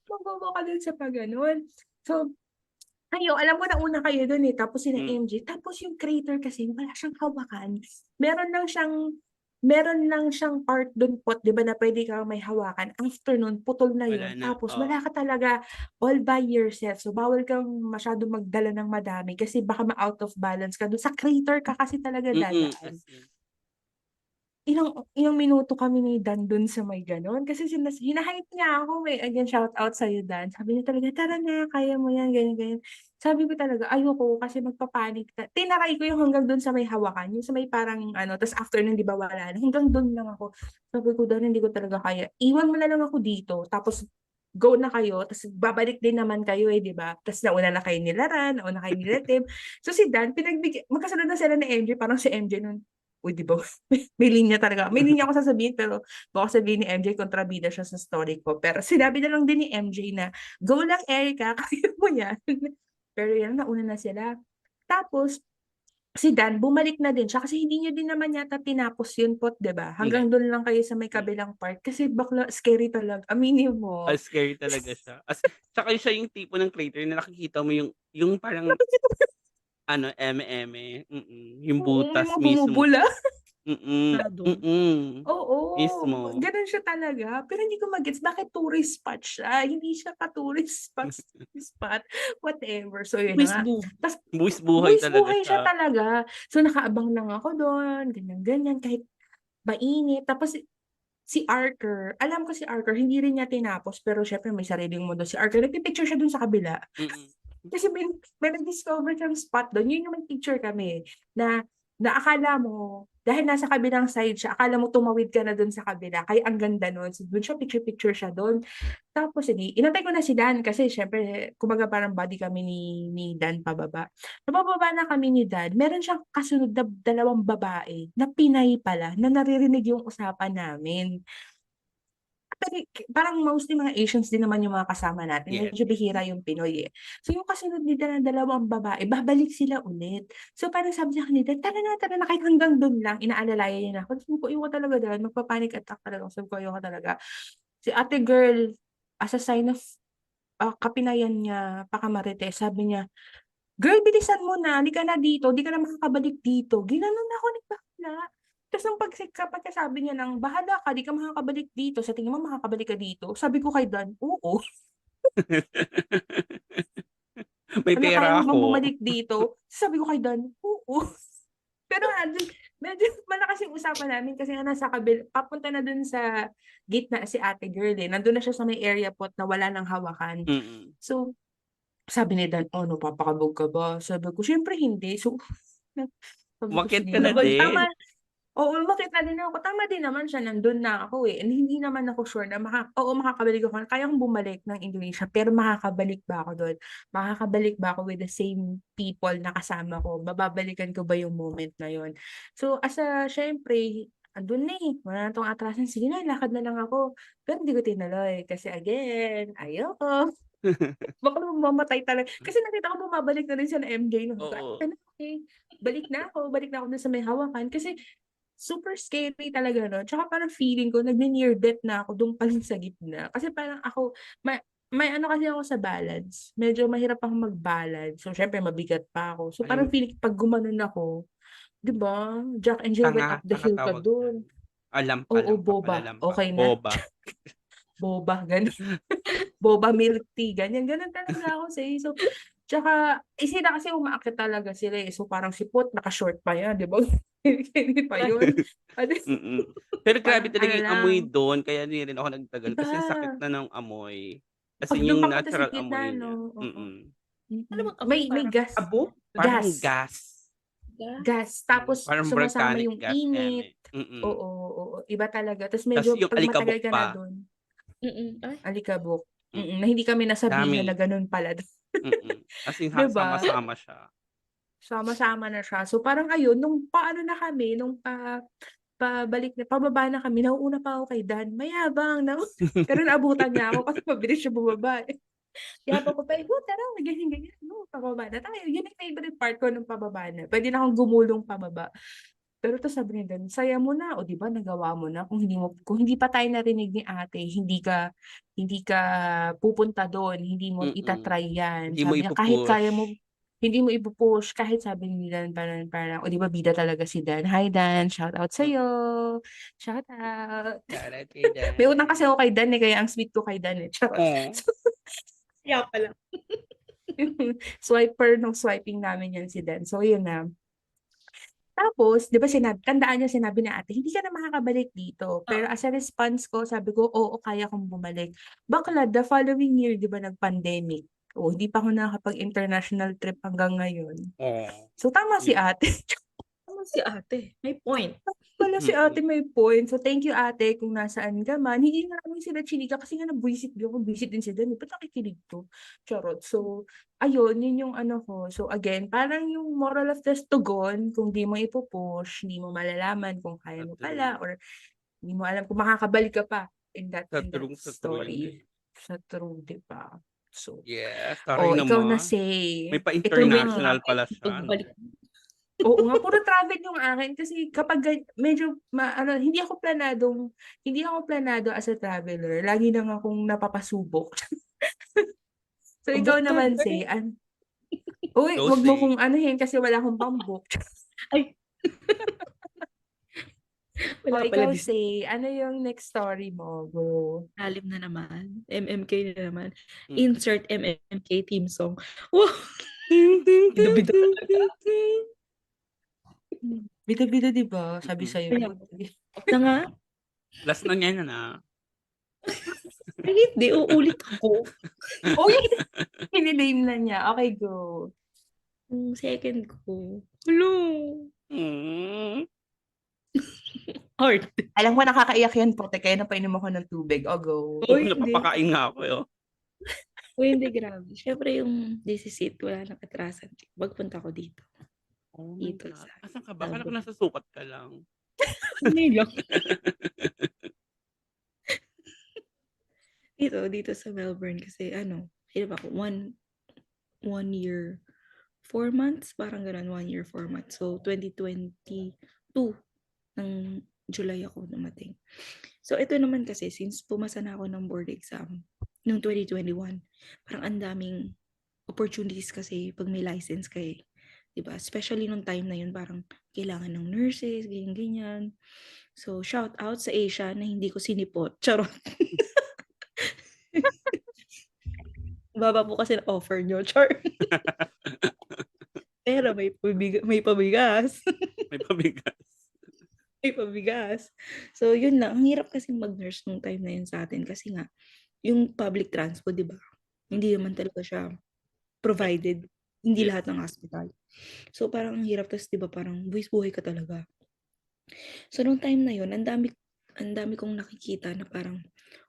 magwo-walk ka dun sa pagganon. So, alam ko nauna kayo dun eh, tapos sila MJ. Tapos yung crater kasi wala siyang hawakan. Meron lang siyang part dun po, 'di ba, na pwede kang may hawakan. After nun, putol na Wala yun. na, Tapos oo. wala ka talaga all by yourself. So, bawal kang masyadong magdala ng madami kasi baka ma-out of balance ka dun. Sa crater ka kasi talaga dadaan. As in. Ilang minuto kami ni Dan dun sa may gano'n. Kasi hina-hype niya ako eh. Again, shout out sa'yo, Dan. Sabi niya talaga, tara na, kaya mo yan, ganyan, ganyan. Sabi ko talaga, ayoko kasi magpapanik. Tinaray ko yung hanggang dun sa may hawakan. Yung sa may parang tas after nun, di ba, wala na. Hanggang dun lang ako. Sabi ko, Dan, hindi ko talaga kaya. Iwan mo na lang ako dito. Tapos, go na kayo. Tapos, babalik din naman kayo eh, di ba? Tapos, nauna na kayo nila Ran, nauna kayo nila Tim. So, si Dan, magkasunod na sila ni MJ. Parang si MJ nun, uy, di ba? May linya talaga. May linya ako sasabihin, pero baka sabihin ni MJ, kontrabida siya sa story ko. Pero sinabi na lang din ni MJ na, go lang, Erica, kaya mo yan. Pero yan, nauna na sila. Tapos, si Dan, bumalik na din siya kasi hindi niya din naman yata tinapos yun po, di ba? Hanggang doon lang kayo sa may kabilang part. Kasi bakla, scary talaga. Aminin mo. Scary talaga siya. Tsaka siya yung tipo ng crater na nakikita mo yung parang eme-eme, yung Oo, may butas mga mismo. bumubula. Oo, Mismo. ganun siya talaga. Pero hindi ko magets bakit tourist spot siya. Hindi siya ka-tourist spot, whatever. So, yun na nga. Tas, Buwis buhay talaga buhay siya siya. talaga. So, nakaabang lang ako doon, ganyan-ganyan, kahit mainit. Tapos, si Arthur, alam ko si Arthur, hindi rin niya tinapos, pero syempre may sariling mundo si Arthur. Nagpipicture siya doon sa kabila. Kasi may nag-discover siyang spot doon. Yun yung picture kami na akala mo, dahil nasa kabilang side siya, akala mo tumawid ka na doon sa kabila. Kaya ang ganda nun. So, doon siya, picture siya doon. Tapos, inantay ko na si Dan kasi syempre, kumbaga parang body kami ni Dan pababa. Nabababa na kami ni Dan. Meron siyang kasunod na dalawang babae na Pinay pala, na naririnig yung usapan namin. Pero parang mostly mga Asians din naman yung mga kasama natin. Yes. Medyo bihira yung Pinoy eh. So yung kasunod nila na dalawang babae, babalik sila ulit. So parang sabi sa kanila, tara na, kahit hanggang doon lang, inaalalayan niya na ako. Sabi ko, ayoko talaga doon, magpa-panic attack talaga. Sabi ko, ayoko talaga. Si ate girl, as a sign of kapinayan niya, pakamarites, sabi niya, girl, bilisan mo na, hindi ka na dito, hindi ka na makakabalik dito. Ginanon ako ni bakla. Tapos nung kapag sabi niya ng, bahala ka, di ka makakabalik dito, sa tingin mo makakabalik ka dito, sabi ko kay Dan, oo. May Ano, kaya pera mo bang ako. bumalik dito? Sabi ko kay Dan, oo. Pero medyo malakas yung usapan namin kasi nga nasa papunta na dun sa gitna si ate girl eh. Nandun na siya sa may area pot na wala nang hawakan. So, sabi ni Dan, oh, no, papakabog ka ba? Sabi ko, syempre hindi. So, sabi ko, Umakyat sige ka na naman. din. Tama. Oo, umakyat na din ako. Tama din naman siya. Nandun na ako eh. And hindi naman ako sure na makakabalik ako. Kaya kong bumalik ng Indonesia. Pero makakabalik ba ako doon? Makakabalik ba ako with the same people na kasama ko? Mababalikan ko ba yung moment na yun? So, syempre, andun na eh. Wala na itong atrasan. Sige na, lakad na lang ako. Pero hindi ko tinuloy. Kasi again, ayoko. Baka mamatay talaga. Kasi nakita ko bumabalik na rin siya na MJ. Okay, balik na ako dun sa may hawakan. Kasi super scary talaga no. Tsaka parang feeling ko, near death na ako doon pa lang sa gitna. Kasi parang ako, may ano kasi ako sa balance. Medyo mahirap akong mag-balance. So, syempre, mabigat pa ako. So, parang feeling, pag gumanon ako, di ba? Jack and Jill went up the hill ka doon. Oo, boba. Okay na. Boba, ganun. Boba milk tea, ganyan talaga ako so, tsaka, sila kasi umaakyat talaga sila eh. So, parang si Pot, naka-short pa yan, di ba? Hindi pa yun. Pero grabe talaga yung amoy lang. doon, kaya hindi rin ako nagtagal. Diba? Kasi ang sakit na ng amoy. Kasi Pag doon yung papunta sa natural gitna, amoy niya. no? Oo. Alam mo, May gas. Abo? Parang Gas. gas. Gas. Tapos Parang sumasama volcanic yung gas init. eme. Oo, oo. Iba talaga. Tapos Tas medyo yung pag matagal alikabok ka na pa. dun, Ay, alikabok. Mm, Na hindi kami nasabihan dami. na ganun pala. As in 'Di ba? sama-sama siya. Sama-sama na siya. So parang ayun, nung paano na kami, nung pababa na kami, nauuna pa ako kay Dan. Mayabang na. Pero naabutan niya ako kasi mabilis siya bumaba. Yabang ko pa, tara, ganyan-ganyan. No, pababa na tayo. Yun yung favorite part ko nung pababa na. Pwede na akong gumulong pababa. Pero to sabi ni Dan, saya mo na, o di ba nagawa mo na. Kung hindi pa tayo narinig ni ate, hindi ka pupunta doon, hindi mo itatry yan. Hindi mo Sabi niya, kahit kaya mo, ipu-push. hindi mo ipupush, kahit sabi ni Dan, parang, o di ba bida talaga si Dan. Hi Dan, shout out Mm. sa'yo. Shout out. Shoutout kay May utang kasi Dan. ako kay Dan kaya ang sweet ko kay Dan Charot. Oh. kaya pala. Swiper nung swiping namin yan si Dan. So yun na. Tapos, di ba tandaan niya sinabi ni ate, hindi ka na makakabalik dito. Pero as a response ko, sabi ko, oo, kaya kong bumalik. Bakla, the following year, di ba, nag-pandemic. O, hindi pa ako nakakapag-international trip hanggang ngayon. Oh. So, tama si ate. Tama si ate. May point. Wala si ate may point. So, thank you ate kung nasaan ka man. Hindi na namin sila chinika kasi nga nabwisit din ako. Bwisit din si Dani. Ba't nakikinig to? Charot. So, ayun, yun yung ano ko. So, again, parang yung moral of the tugon, kung di mo ipupush, hindi mo malalaman kung kaya mo pala, or hindi mo alam kung makakabalik ka pa in that Sa true yun story. eh. Sa true, di ba? So, Yes, taray ikaw na naman. say. May Ito yung pa-international pala siya, no? Pagbalik. Oo nga, puro travel yung akin kasi kapag medyo hindi ako planado as a traveler. Lagi lang akong napapasubok. So ikaw Book ka, naman girl. uy, Go wag mo say. kong anuhin kasi wala akong pang-book. Ay. O Wala ikaw pala say, ano yung next story mo? Go. Alim na naman. MMK na naman. Mm. Insert MMK theme song. Wow! Ting, ting, ting, Bida-bida ting, talaga. ting, ting. Bida-bida, di ba? Sabi sa'yo. Kaya, na nga. Last na niya na. Ay, hindi. Uulit ako. Uy! Hininame na niya. Okay, go. Yung second ko. Hello. Heart. Alam mo, nakakaiyak yan po. Kaya napainom ako ng tubig. O, go. Uy, hindi. Napapakain nga ako eh. Uy, hindi. Grabe. Siyempre yung this is it. Wala nang atrasan. Magpunta ko dito. Oh my Dito God. sa Asan ka ba? Kala ko Melbourne. nasa sukat ka lang. Hindi lang. Dito sa Melbourne kasi sino ba ako? One year, 4 months, parang ganun, 1 year, 4 months. So, 2022 ng July ako dumating. So, ito naman kasi, since pumasa na ako ng board exam noong 2021, parang ang daming opportunities kasi pag may license ka eh. Diba? Especially nung time na yun, parang kailangan ng nurses, ganyan-ganyan. So, shout out sa Asia na hindi ko sinipot. Charot. Baba po kasi na offer nyo, char. Pero may pabigas. May pabigas. May pabigas. So, yun lang. Ang hirap kasi mag-nurse nung time na yun sa atin kasi nga, yung public transport, di ba? Hindi naman talaga siya provided. Hindi Yes. lahat ng hospital. So, parang ang hirap. Tapos, di ba, parang buhay ka talaga. So, nung time na yun, ang dami kong nakikita na parang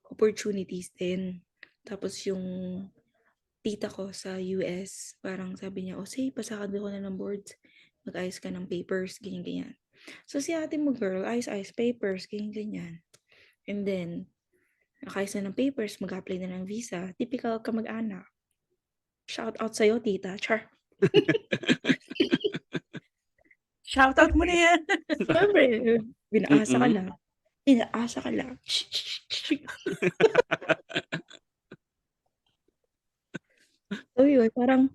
opportunities din. Tapos, yung tita ko sa US, parang sabi niya, say, pasakad ko na ng boards. Mag-ayos ka ng papers, ganyan-ganyan. So, si ate mo, girl, ayos papers, ganyan-ganyan. And then, nakayos na ng papers, mag-apply na ng visa. Typical ka mag-anak. Shout out sa'yo, tita. Char. Shout out mo na yan. Siyempre, binaasa ka lang. Inaasa ka lang. So, yun, parang,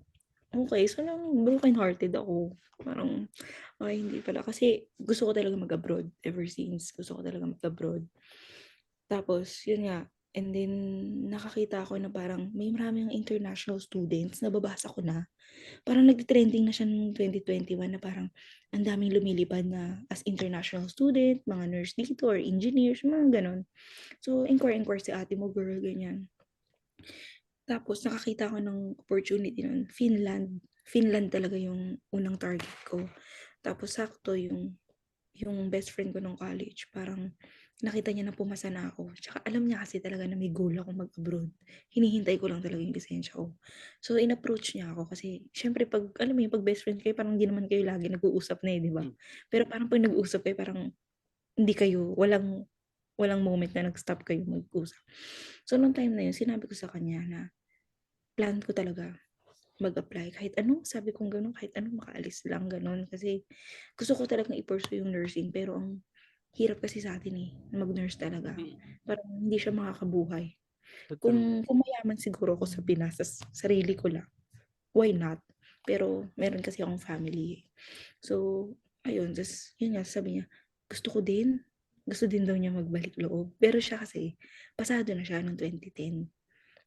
okay, so lang broken-hearted ako. Parang, okay, hindi pala. Kasi gusto ko talaga mag-abroad ever since. Gusto ko talaga mag-abroad. Tapos, yun nga. And then, nakakita ako na parang may maraming international students. Nababasa ko na. Parang nag-trending na siya noong 2021 na parang ang daming lumilipad na as international student, mga nurse dito or engineers, mga ganon. So, inquire si ate mo, girl, ganyan. Tapos, nakakita ko ng opportunity ng Finland. Finland talaga yung unang target ko. Tapos sakto yung best friend ko nung college, parang nakita niya na pumasa na ako. Tsaka alam niya kasi talaga na may goal ako mag-abroad. Hinihintay ko lang talaga yung lisensya ko. So, in-approach niya ako kasi, syempre, pag, alam mo yung pag best friend kayo, parang hindi naman kayo lagi nag-uusap na di ba? Mm. Pero parang pag nag-uusap kayo, parang hindi kayo, walang moment na nag-stop kayo mag-usap. So, nung time na yun, sinabi ko sa kanya na plan ko talaga mag-apply. Kahit ano, sabi kong gano'n, kahit ano, makaalis lang, gano'n. Kasi gusto ko talagang i-pursue yung nursing. Pero ang hirap kasi sa atin mag-nurse talaga. Parang hindi siya makakabuhay. True. Kung mayaman siguro ako sa Pinas, sarili ko lang, why not? Pero meron kasi akong family. So, ayun, just, yun nga, sabi niya, gusto din daw niya magbalik loob. Pero siya kasi, pasado na siya ng 2010.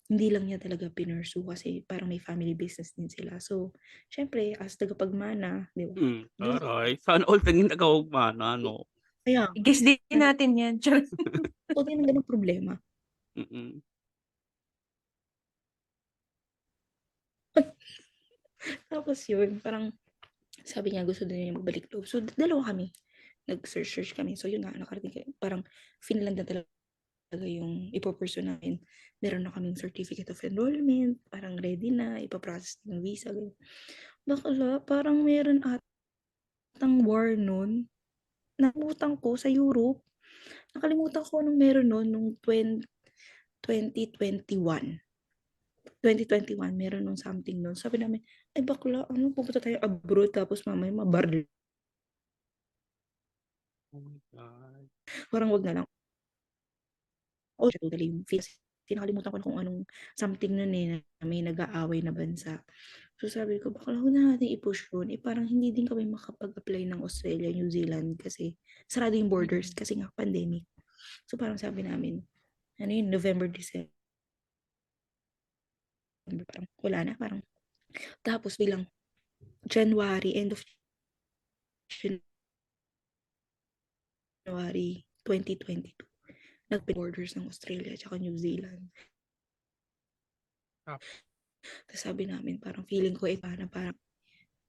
Hindi lang niya talaga pinursu kasi parang may family business din sila. So, syempre, as tagapagmana, di ba? Doon Taray. Sana all naging tagaugmana, no? kaya, I-guess din natin yan. Charot. so, din ang ganong problema. Mm. Tapos yun, parang sabi niya gusto din niya magbalik loob. So, dalawa kami. Nag-search kami. So, yun nga, nakarating kayo. Parang Finland na talaga yung ipopursue namin. Meron na kaming certificate of enrollment, parang ready na, ipaprocess ng visa. Bakala, parang meron atang war nun. Nakalimutan ko sa Europe. Nakalimutan ko anong meron nun nung 2021. 2021, meron nung something nun. Sabi namin, ay bakla, pupunta tayo abroad tapos mamaya mabaril. Oh my God. Parang wag na lang. Oh, totally yung feels. Nakalimutan ko na kung anong something nun na may nag-aaway na bansa. So sabi ko, baka huwag na natin i-push yun. Parang hindi din kami makapag-apply ng Australia, New Zealand kasi sarado yung borders kasi nga pandemic. So parang sabi namin, ano yun, November, December, parang wala na, parang. Tapos bilang January, end of January 2022, nag-borders ng Australia at New Zealand. Tapos sabi namin, parang feeling ko na parang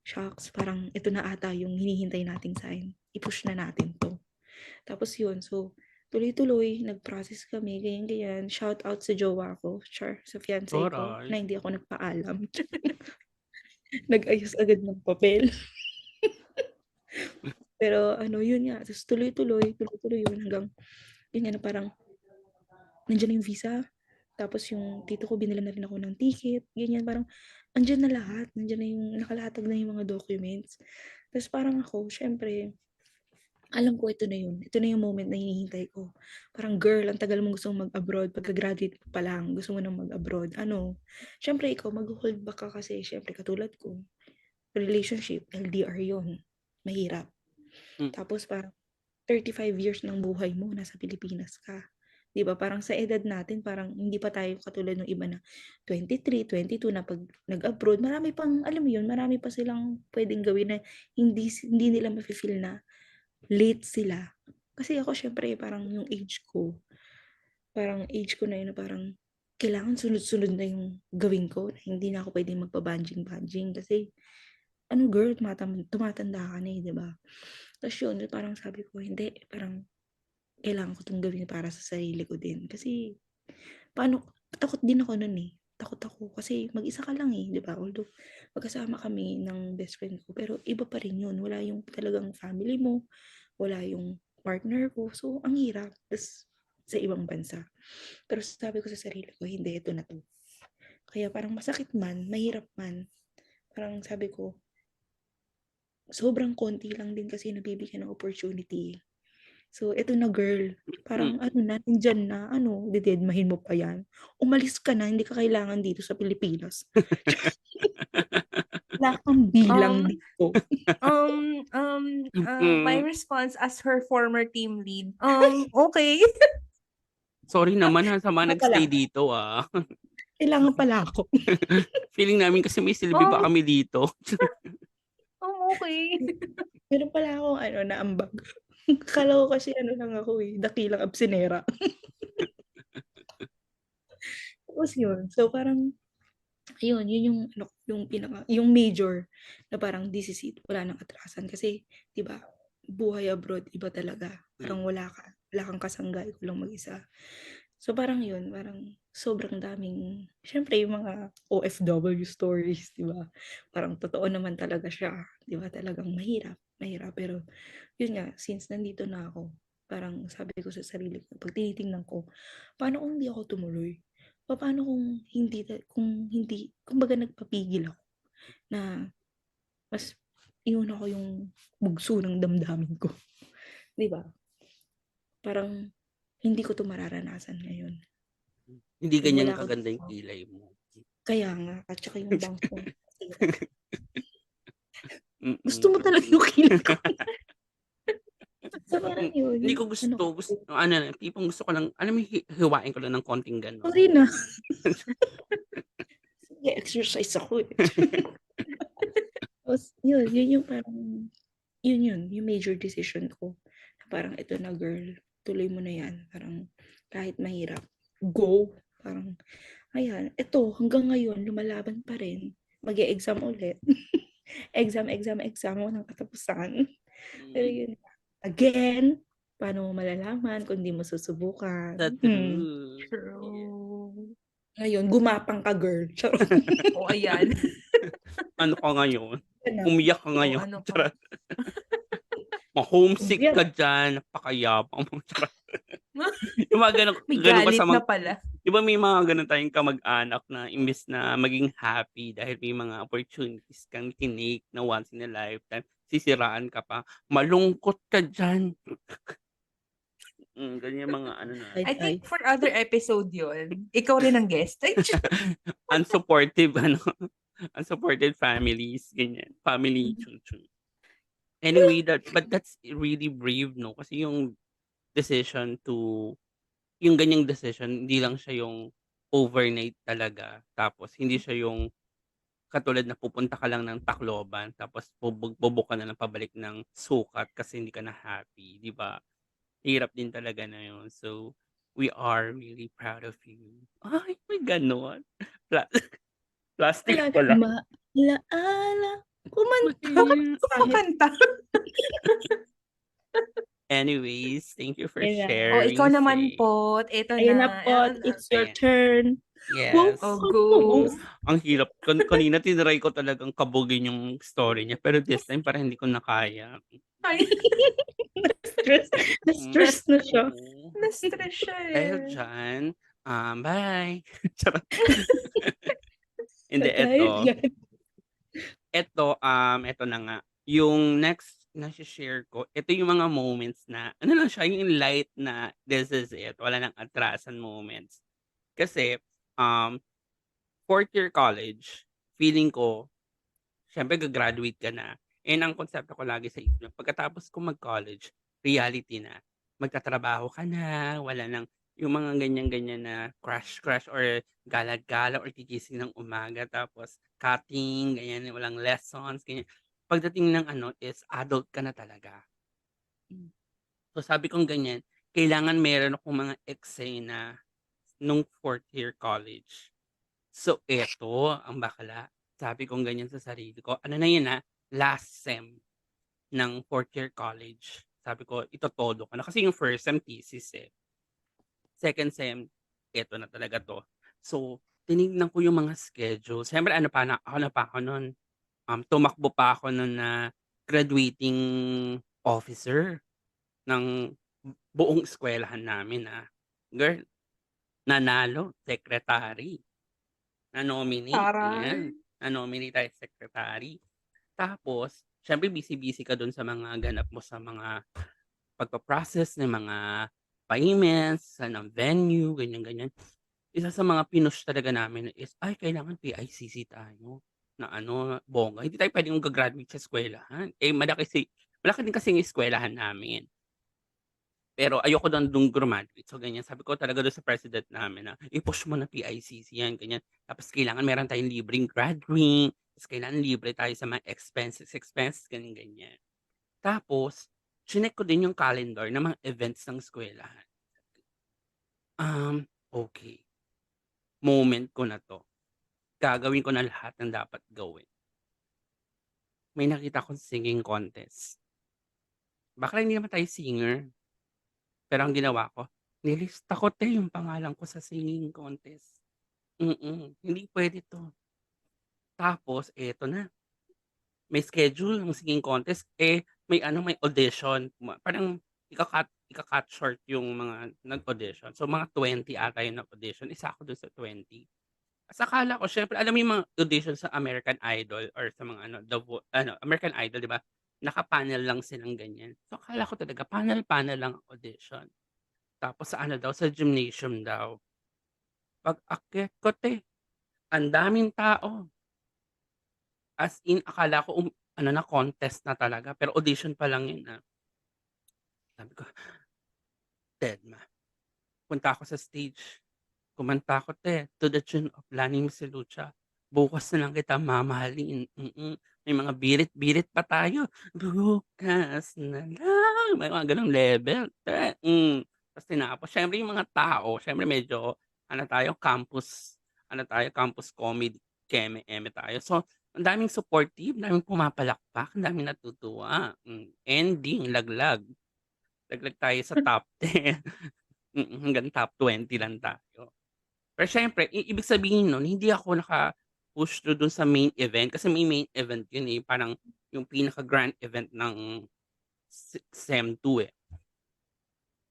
shocks, parang ito na ata yung hinihintay nating sign. I-push na natin to. Tapos yun, so tuloy-tuloy, nag-process kami, ganyan-ganyan. Shout out sa jowa ko, sa fiancé ko, Taray. na hindi ako nagpaalam. Nag-ayos agad ng papel. Pero yun nga, tapos tuloy-tuloy yun hanggang, yun nga na parang, nandiyan yung visa, tapos yung tito ko, binila na rin ako ng ticket, ganyan, parang, andyan na lahat, nandiyan na yung, nakalatag na yung mga documents. Tapos parang ako, syempre, alam ko ito na yung moment na hinihintay ko. Parang girl, ang tagal mong gustong mag-abroad, pagka-graduate pa lang, gusto mo nang mag-abroad. Syempre ikaw, mag-hold back ka kasi, syempre katulad ko, relationship, LDR yon, mahirap. Tapos parang 35 years ng buhay mo, nasa Pilipinas ka. 'Di ba? Parang sa edad natin, parang hindi pa tayo katulad ng iba na 23, 22 na pag nag-abroad, marami pang, alam mo yun, marami pa silang pwedeng gawin na hindi nila mafe-feel na late sila. Kasi ako, syempre, parang yung age ko na yun na parang kailangan sunod-sunod na yung gawin ko. Hindi na ako pwedeng magpa-banjing-banjing kasi girl, tumatanda ka na di ba? Tapos yun, parang sabi ko, hindi, parang kailangan ko itong gawin para sa sarili ko din. Kasi, takot din ako nun Takot ako kasi mag-isa ka lang di ba? Although, magkasama kami ng best friend ko, pero iba pa rin yun. Wala yung talagang family mo, wala yung partner ko. So, ang hirap. Tapos, sa ibang bansa. Pero sabi ko sa sarili ko, hindi, ito na to. Kaya parang masakit man, mahirap man. Parang sabi ko, sobrang konti lang din kasi nabibigyan ng opportunity. So, eto na girl, parang nandyan na, didedmahin mo pa yan. Umalis ka na, hindi ka kailangan dito sa Pilipinas. Wala kang bilang dito. My response as her former team lead, okay. Sorry naman sama Ano nag-stay pala? dito Kailangan pala ako. Feeling namin kasi may silbi pa kami dito. Okay. Meron pala akong naambag. Akala ko kasi lang ako dakilang absinera. Tapos yun. So parang Ayun, yun yung ano, yung major na parang this is it, wala ng atrasan. Kasi, 'di ba, buhay abroad iba talaga. Parang Mm. wala kang kasangga, ikaw lang mag-isa. So parang yun, parang sobrang daming siyempre yung mga OFW stories, 'di ba? Parang totoo naman talaga siya, 'di ba? Talagang mahirap. Pero yun nga, since nandito na ako, parang sabi ko sa sarili ko, 'pag tinitingnan ko, paano kung hindi ako tumuloy? Papaano kung hindi kumbaga nagpapigil ako na mas iuna ko yung bugso ng damdamin ko, 'di ba? Parang hindi ko 'to mararanasan ngayon. Hindi Yung ganyan wala akong kaganda yung trabaho. kilay mo. Kaya nga, at saka yung bangs ko nasira. Gusto Mm. mo talaga yung kilay ko. So parang yun, Hindi yung ko ano gusto, ko, ano, tipong gusto ko lang, alam mo, hiwain ko lang ng konting gano'n. sorry na. Sige, exercise ako eh. Tapos yun yung parang, yung major decision ko. Parang ito na girl, tuloy mo na yan. Parang kahit mahirap, go. Parang, ayan, ito hanggang ngayon, lumalaban pa rin. Mag-e-exam ulit. Exam, walang katapusan. Pero Mm. yun, again, paano mo malalaman kung di mo susubukan? The truth. Yeah. True. Ngayon, gumapang ka girl. Charot. O ayan. Ano ka ngayon? Yan na. Umiyak ka O ngayon. ano ka. Charot. Ma-homesick Yan. ka dyan. Napakayabang mo. Charot. Yung mga May ganun ka galit sa na mga, pala. di ba may mga ganun tayong kamag-anak na imbes na maging happy dahil may mga opportunities kang tinake na once in a lifetime, sisiraan ka pa. Malungkot ka dyan. Ganyan mga ano I natin. think for other episode yun. Ikaw rin ang guest. Ay, Unsupportive, unsupported families, ganyan. Family, chun. Anyway, but that's really brave, no? Kasi yung decision to, yung ganyang decision, hindi lang siya yung overnight talaga. Tapos, hindi siya yung katulad na pupunta ka lang ng Tacloban, tapos bubuk ka na ng pabalik ng sukat kasi hindi ka na happy, di ba? Hirap din talaga na yun. So, we are really proud of you. Ay, may ganon. Pla- Plastic pala. Maalaala, kumanta. bakit Okay. ko kakanta? Anyways, thank you for Ayan. O ikaw sharing, naman Say. po. Ito Ayun na na. po, it's your Ayan. turn. Yes. O go. Ang hirap. Kanina tinry ko talagang kabugin yung story niya. Pero this time parang hindi ko na kaya. Ay, Na-stress. Na-stress na siya. Oo. na-stress siya Dahil eh. dyan, bye. Charot. Hindi, Dahil yan. eto na nga. Yung next na share ko, ito yung mga moments na, ano lang siya, yung light na this is it. Wala nang atrasan moments. Kasi, um, fourth year college, feeling ko, syempre gagraduate ka na. And ang konsepto ko lagi sa isip, pagkatapos ko mag-college, reality na. Magtatrabaho ka na, wala nang yung mga ganyan-ganyan na crush or gala-gala or tigising ng umaga tapos cutting, ganyan, walang lessons, ganyan. Pagdating ng ano is adult ka na talaga. So sabi kong ganyan, kailangan meron akong mga eksena nung fourth year college. So eto ang bakla, sabi kong ganyan sa sarili ko, ano na yun last sem ng fourth year college. Sabi ko, itotodo ko na. Kasi yung first sem thesis eh. Second sem, eto na talaga 'to. So, tinignan ko yung mga schedule. Siyempre ano pa ako nun, tumakbo pa ako nun na graduating officer ng buong eskuwelahan namin, Girl, nanalo, secretary. Na-nominate, Taray. ayan. Na-nominate tayo secretary. Tapos, siyempre busy-busy ka dun sa mga ganap mo sa mga pagpa-process ng mga payments, ng venue, ganyan-ganyan. Isa sa mga pinush talaga namin is, ay kailangan PICC tayo na ano, bongga. Hindi tayo puwedeng gagraduate sa eskuwelahan. Eh, malaki din kasi yung eskuwelahan namin. Pero ayoko dun grumaduate. So, ganyan. Sabi ko talaga dun sa president namin na, i-push mo na PICC yan, ganyan. Tapos kailangan meron tayong libreng grad ring, tapos kailangan libre tayo sa mga expenses, ganyan-ganyan. Tapos, chineck ko din yung calendar ng mga events ng eskuwelahan. Okay. Moment ko na 'to. gagawin ko na lahat ng dapat gawin. May nakita akong singing contest. Baka hindi naman tayo singer, pero ang ginawa ko, nilista ko yung pangalan ko sa singing contest. Hindi pwede 'to. Tapos eto na, may schedule ng singing contest, may may audition. Parang ika-cut short yung mga nag-audition. So, mga 20 ata yung nag-audition, isa ako dun sa 20. Ta's akala ko siyempre alam mo yung mga audition sa American Idol or sa mga American Idol 'di ba, naka-panel lang silang ganyan. So, akala ko talaga panel-panel lang ang audition. Tapos sa daw, sa gymnasium daw. Pag-akyat ko ang daming tao. As in akala ko na contest na talaga pero audition pa lang yun, Sabi ko, "Dedma." Punta ako sa stage, kumanta ako to the tune of Lani Miselucha, "Bukas na lang kita mamahalin." May mga birit-birit pa tayo, "Bukas na lang." May mga gano'ng level, ta's tinapos siyempre yung mga tao siyempre medyo campus comedy, keme-eme tayo. So, ang daming supportive, ang daming pumapalakpak, ang daming natutuwa, ending laglag. Laglag tayo sa top 10, hanggang top 20 lang tayo. Pero siyempre ibig sabihin nun hindi ako naka-push through dun sa main event kasi may main event yun, parang yung pinaka-grand event ng Sem 2,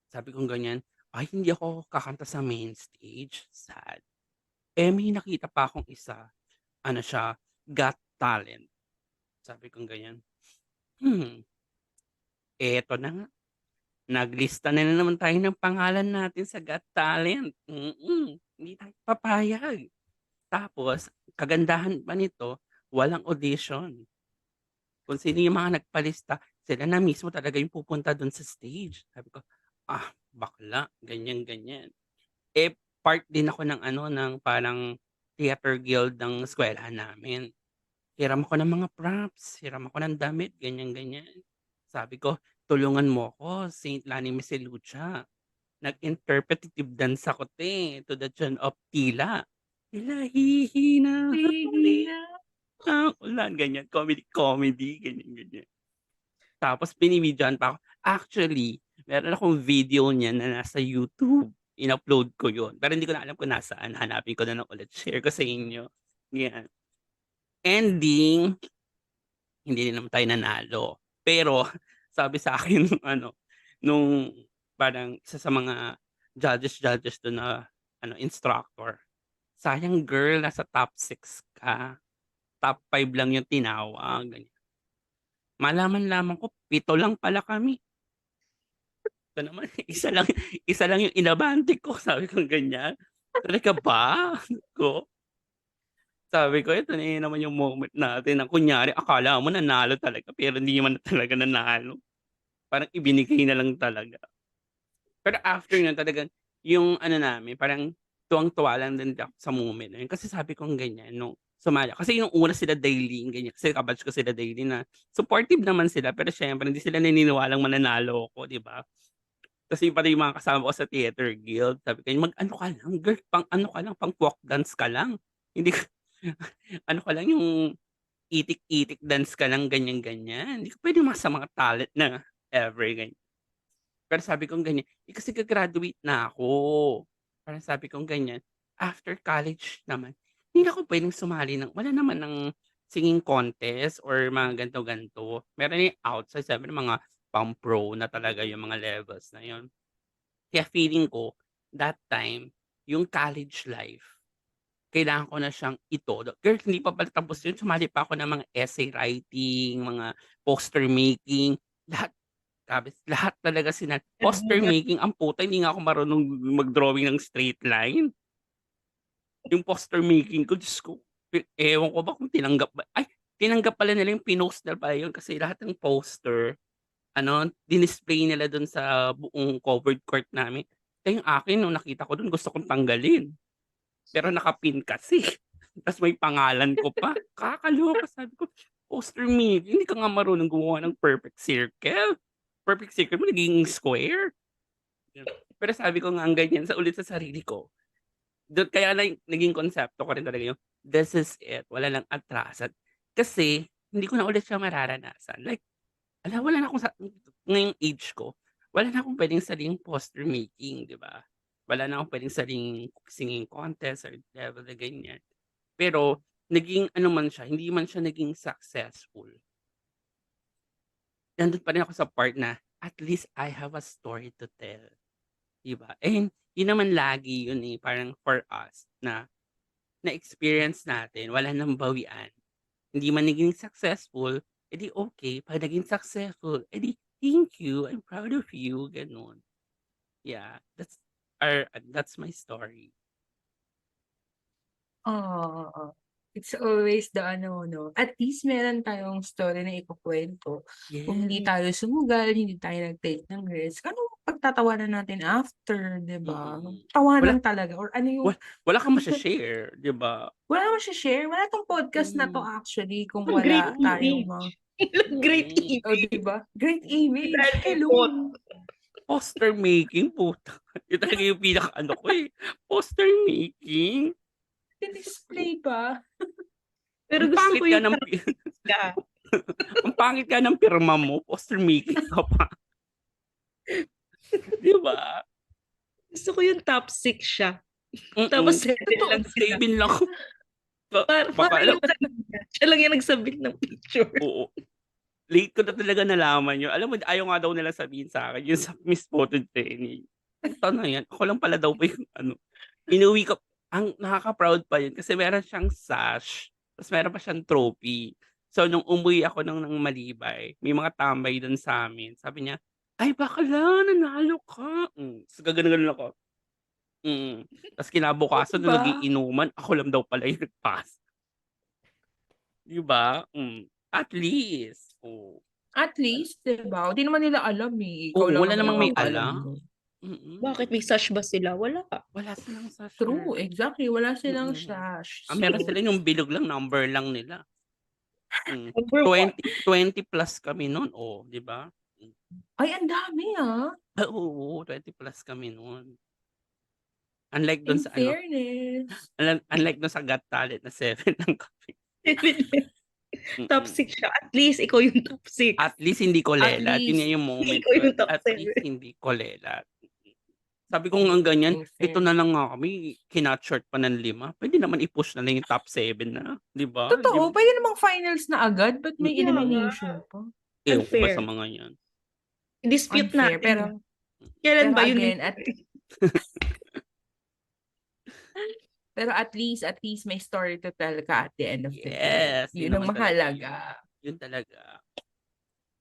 Sabi kong ganyan, "Ay hindi ako kakanta sa main stage, sad." May nakita pa akong isa, siya, Got Talent. Sabi kong ganyan, "Hmm, eto na nga." Naglista na naman tayo ng pangalan natin sa Got Talent, hindi tayo papayag. Tapos kagandahan pa nito, walang audition. Kung sino yung mga nagpalista, sila na mismo talaga yung pupunta dun sa stage. Sabi ko, bakla, ganyan, ganyan. Part din ako ng ng parang theater guild ng eskwelahan namin. Hiram ako ng mga props, hiram ako ng damit, ganyan, ganyan. Sabi ko, tulungan mo ako, Saint Lani Miselucha. Nag-interpretative dance ako to the tune of Tila. Tila hihina huli Hihina. ang ulan, ganyan. Comedy, ganyan, ganyan. Tapos binibidyohan pa ako. Actually, meron akong video niyan na nasa YouTube. In-upload ko yun. Pero hindi ko na alam kung nasaan. Hanapin ko na lang ulit. Share ko sa inyo. Yan. Ending, hindi din naman tayo nanalo. Pero sabi sa akin nung nung parang isa sa mga judges dun na instructor, "Sayang girl nasa top 6 ka, top 5 lang yung tinawag." Ganyan. Malaman-laman ko 7 lang pala kami. Ito naman isa lang yung inabante ko, sabi kong ganyan. "Talaga ba?" ko. Sabi ko, "Ito na naman yung moment natin na kunyari akala mo nanalo talaga pero hindi naman talaga nanalo." Parang ibinigay na lang talaga. Pero after nun talagang yung namin parang tuwang-tuwa lang din ako sa moment na yun. Kasi sabi kong ganyan nung sumali kasi yung una sila Dailin ganyan, kasi ka-batch ko sila Dailin na supportive naman sila pero siyempre hindi sila naniniwalang mananalo ako, 'di ba? Kasi pati yung mga kasama ko sa theater guild sabi ko, "Mag-ano ka lang girl, pang-ano ka lang, pang folk dance ka lang. Hindi ka ano ka lang yung itik-itik dance ka lang ganyan-ganyan. Hindi ka puwedeng umasa sa mga talent na ever." Ganyan. Pero sabi kong ganyan, kasi ga-graduate na ako. Parang sabi kong ganyan, after college naman, hindi na ako puwedeng sumali wala naman ng singing contest or mga ganito-ganito. Meron yung outside, siyempre mga pang-pro na talaga yung mga levels na yun. Kaya feeling ko, that time, yung college life, kailangan ko na siyang itodo. Girl, hindi pa pala tapos yun, sumali pa ako ng mga essay writing, mga poster making, lahat. Grabe, lahat talaga poster making, ang puta hindi nga ako marunong mag-drawing ng straight line. Yung poster making ko, Diyos ko, ewan ko ba kung tinanggap pala nila yung pinost na pala yun kasi lahat ng poster, dinisplay nila dun sa buong covered court namin. Kaya yung akin nung nakita ko dun gusto kong tanggalin, pero naka-pin kasi. Tas may pangalan ko pa, kakaloka sabi ko, poster making, hindi ka nga marunong gumawa ng perfect circle. Perfect circle mo naging square. Pero sabi ko nga ang ganyan sa sarili ko, kaya naging konsepto ko rin talaga yung this is it. Wala nang atrasan. Kasi hindi ko na ulit siya mararanasan. Like, wala na akong ngayong age ko, wala na akong pwedeng saling poster making, di ba? Wala na akong pwedeng saling singing contest or level na ganyan. Pero, naging ano man siya, hindi man siya naging successful. Nandun pa rin ako sa part na, at least I have a story to tell. Diba? And, yun naman lagi yun parang for us na-experience natin, wala nang bawian. Hindi man naging successful, edi okay. Pag naging successful, edi thank you, I'm proud of you, ganun. Yeah, that's my story. Oo. It's always the ano 'no, at least meron tayong story na ikukuwento. Kung hindi Yes. tayo sumugal, hindi tayo nag-take ng risk, ano pagtatawanan natin after, 'di ba? Wala, Tawanan talaga or ano yung wala kang masha-share, di ba? wala naman siya-share, wala 'tong podcast na 'to Mm. actually kung Ang great wala tayong image. Great Mm. oh, 'di image. ba? Great image, Dahil kay hello. Pot. Poster making, puta. Yun talaga yung pinaka-ano ko Poster making. Di-display pa. Pero Ang gusto pangit ko nga yung ng ka. ang pangit nga ng pirma mo, poster making ka pa. Di ba? Gusto ko yung top 6 siya. Tapos 7 Totoo, lang sila. 7 lang. Para Baka yung siya lang yung nagsabit ng picture. oo. Late ko na talaga nalaman yun. Alam mo, ayaw nga daw nila sabihin sa akin yung sa Miss Photo Training. Ito na yan. Ako lang pala daw pa yung inuwi ko. Ang nakaka-proud pa yun kasi meron siyang sash. Tapos meron pa siyang trophy. So, nung umuwi ako ng Malibay, may mga tambay dun sa amin. Sabi niya, ay bakla, nanalo ka. Tapos gaganon ako. Tapos kinabukasan nung Diba? nagiinuman, ako lang daw pala yung nagpass. Diba? At least. Oh. At least, 'di ba? Hindi naman nila alam Ikaw Oo, lang wala naman namang may nakakaalam alam. nun. Bakit may sash ba sila? Wala. Wala silang sash. True, exactly. Wala silang Mm. sash. Meron sila yung bilog lang, number lang nila. Number 20 plus kami noon, di ba? Ay, ang dami Oo, 20 plus kami noon. Unlike In doon sa fairness. unlike doon sa Got Talent na 7 lang kami. Top 6 siya. At least ikaw yung top 6. At least hindi ko At lelat. Yun least, nga yung moment ikaw ko. yung top At 7. least hindi ko lelat. Sabi ko nga ganyan, In ito na lang nga kami, kinat-short pa ng 5. Pwede naman i-push na lang yung top 7 na, di ba? Totoo, pwede namang finals na agad, but may Mm. elimination pa. Ewan ko ba Unfair. sa mga yan. Dispute Unfair, natin. pero Kailan pero ba yun? again, pero at least may story to tell ka at the end of the day. Yes, Yun ang naman talaga mahalaga. Yun talaga.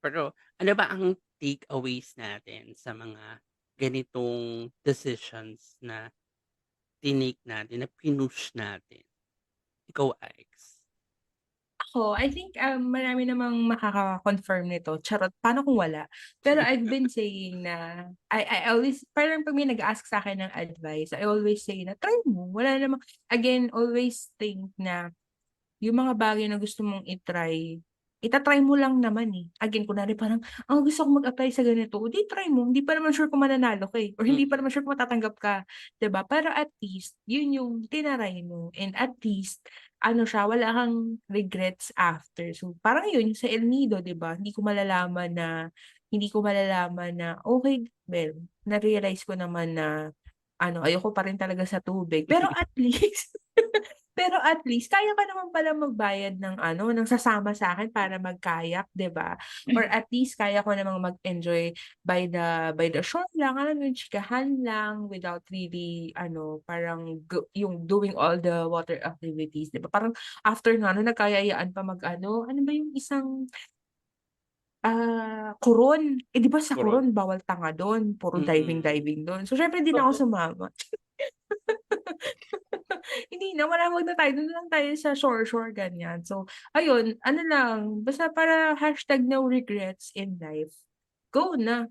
Pero ano ba ang takeaways natin sa mga ganitong decisions na tinake natin, na pinush natin? Ikaw, Alex. Ako, I think marami namang makaka-confirm nito. Charot, paano kung wala? Pero I've been saying na, I always, parang pag may nag-ask sa akin ng advice, I always say na, try mo. Wala namang, again, always think na, yung mga bagay na gusto mong itry, itatry mo lang naman Again, kunwari parang, gusto ko mag-apply sa ganito. Di try mo. Hindi pa naman sure kung mananalo ka Or hindi pa naman sure kung matatanggap ka. 'Di ba? Pero at least, yun yung tinaray mo. And at least, siya, wala kang regrets after. So, parang yun, sa El Nido, 'di ba? Hindi ko malalaman na, okay, well, na-realize ko naman na, ayoko pa rin talaga sa tubig. Pero at least, kaya ka naman pala magbayad ng sasama sa akin para mag-kayak, 'di ba? Or at least kaya ko namang mag-enjoy by the shore lang, alam mo yun, chikahan lang without really parang yung doing all the water activities, 'di ba? Parang after nga nun nagkayayaan pa ano ba yung isang Coron. 'Di ba sa Coron. Coron bawal tanga dun, puro diving dun. So syempre hindi na ako sumama. Hindi na, wag na tayo, dun lang tayo sa shore ganyan. So ayun, lang, basta para #no regrets in life. Go na.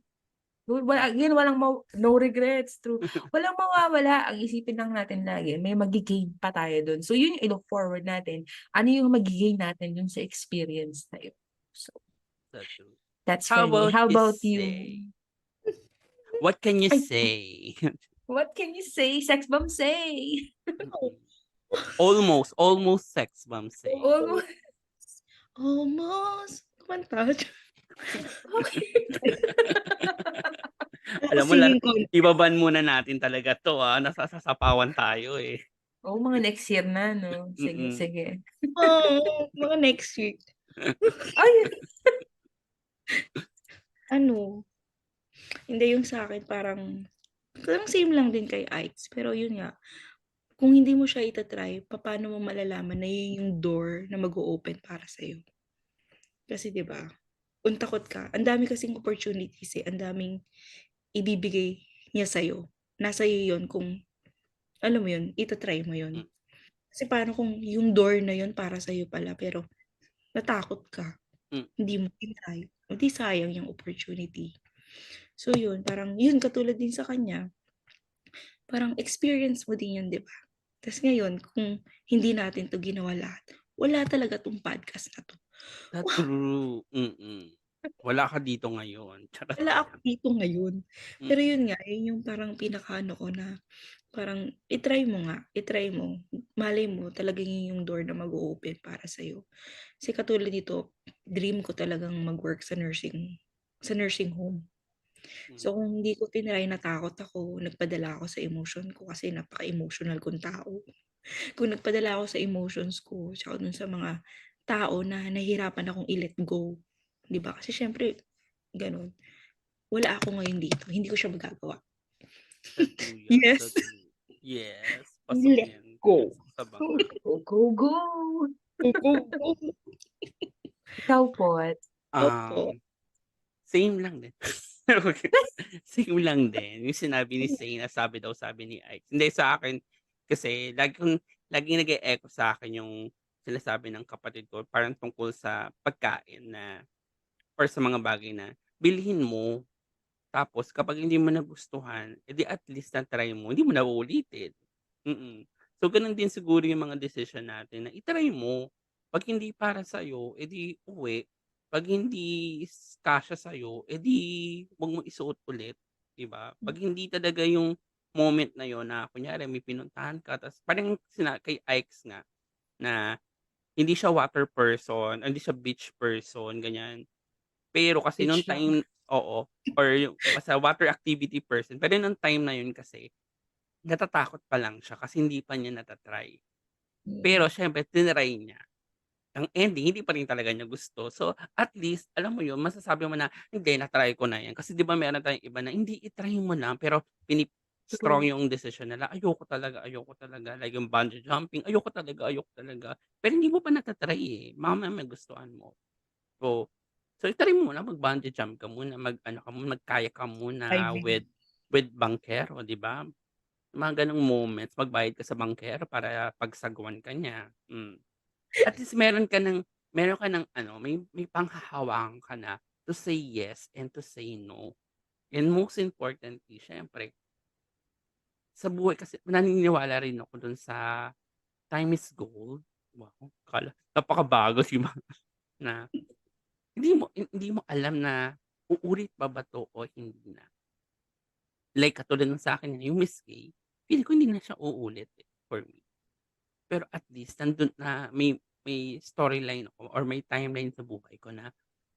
Again, no regrets, true. Walang mawawala, ang isipin lang natin lagi, may magi-gain pa tayo dun. So yun yung i-look forward natin. Ano yung magi-gain natin dun sa experience na yun. So that's for me. How about you? What can you Ay. say? What can you say? Sex bomb say. Almost sex bomb say. Almost. Almost. Kumanta. Okay. Alam mo, Singing contest. ibaban muna natin talaga to, nasasapawan tayo eh. Oo, mga next year na, no? Sige, Mm. sige. Oo, mga next week. Ay, Ano, hindi yung sa akin parang same lang din kay Ikes. Pero yun nga, kung hindi mo siya itatry, paano mo malalaman na yun yung door na mag-o-open para sa'yo? Kasi 'di ba, kung takot ka, ang dami kasing opportunities ang daming ibibigay niya sa'yo. Nasa iyo yun kung alam mo yun, itatry mo yun. Mm. Kasi paano kung yung door na yun para sa'yo pala pero natakot ka, Mm. hindi mo tinry, di sayang yung opportunity. So yun, parang yun katulad din sa kanya, parang experience mo din yun, 'di ba? Tas ngayon kung hindi natin 'to ginawa lahat, wala talaga 'tong podcast na 'to. That's Wow, true. Wala ka dito ngayon. Charot. wala ako dito ngayon. Pero Mm. yun nga, yun yung parang pinakaano ko na parang i-try mo nga, i-try mo. Malay mo talagang yun yung door na mag-o-open para sa'yo. Kasi katulad nito, dream ko talagang mag-work sa nursing home. Mm. So kung hindi ko tinry, natakot ako, nagpadala ako sa emotion ko kasi napaka-emotional kong tao. Kung nagpadala ako sa emotions ko, tsaka dun sa mga tao na nahihirapan akong i-let go, 'di ba? Kasi siyempre gano'n, wala ako ngayon dito, hindi ko siya magagawa. That's true yan. Yes, That's true. Yes. Pasok let yan. go. Pasok sa bang. go, go, go. Go, go, go. Ikaw po. Opo. Um, Same lang din. Okay. Same lang din. Yung sinabi ni Zay na sabi ni Ike. Hindi sa akin, kasi laging nag-e-echo sa akin yung sinasabi ng kapatid ko parang tungkol sa pagkain na or sa mga bagay na bilhin mo. Tapos kapag hindi mo nagustuhan, edi at least na-try mo, hindi mo na uulitin. Mm. So ganun din siguro yung mga desisyon natin na i-try mo. 'Pag hindi para sa'yo, edi uwi. 'Pag hindi kasya sa'yo, edi 'wag mo isuot ulit, 'di ba? 'Pag hindi talaga yung moment na yun na kunyari may pinuntahan ka ta's parang kay Ikes nga na hindi siya water person, hindi siya beach person, ganyan. Pero kasi nung Bitch lang. time oo, or yung basta water activity person, pero nung time na yun kasi, natatakot pa lang siya kasi hindi pa niya nata-try. Pero siyempre tinry niya. Ang ending hindi pa rin talaga niya gusto. So, at least alam mo yun, masasabi mo na, "Hindi, na-try ko na yan." Kasi 'di ba meron tayong iba na, "Hindi, i-try mo lang." Pero strong True. yung desisyon nila, ayoko talaga." Like yung bungee jumping, ayoko talaga." Pero hindi mo pa nata-try, eh, mamaya magustuhan mo. So i-try mo muna mag-bungee jump ka muna, mag-ano ka muna, mag-kayak ka muna Diving. with bangkero, 'di ba? Mga gano'ng moments, magbayad ka sa bangkero para pagsagwan ka niya, At least meron ka ng ano, may panghahawakan ka na to say yes and to say no. And most importantly, siyempre sa buhay kasi naniniwala rin ako dun sa time is gold. Wow, napakabago si Ma na hindi mo alam na uulit pa ba 'to o hindi na. Like katulad ng sa'kin yung Miss K, feeling ko hindi na siya uulit, for me. Pero at least nandun na may storyline ako or may timeline sa buhay ko na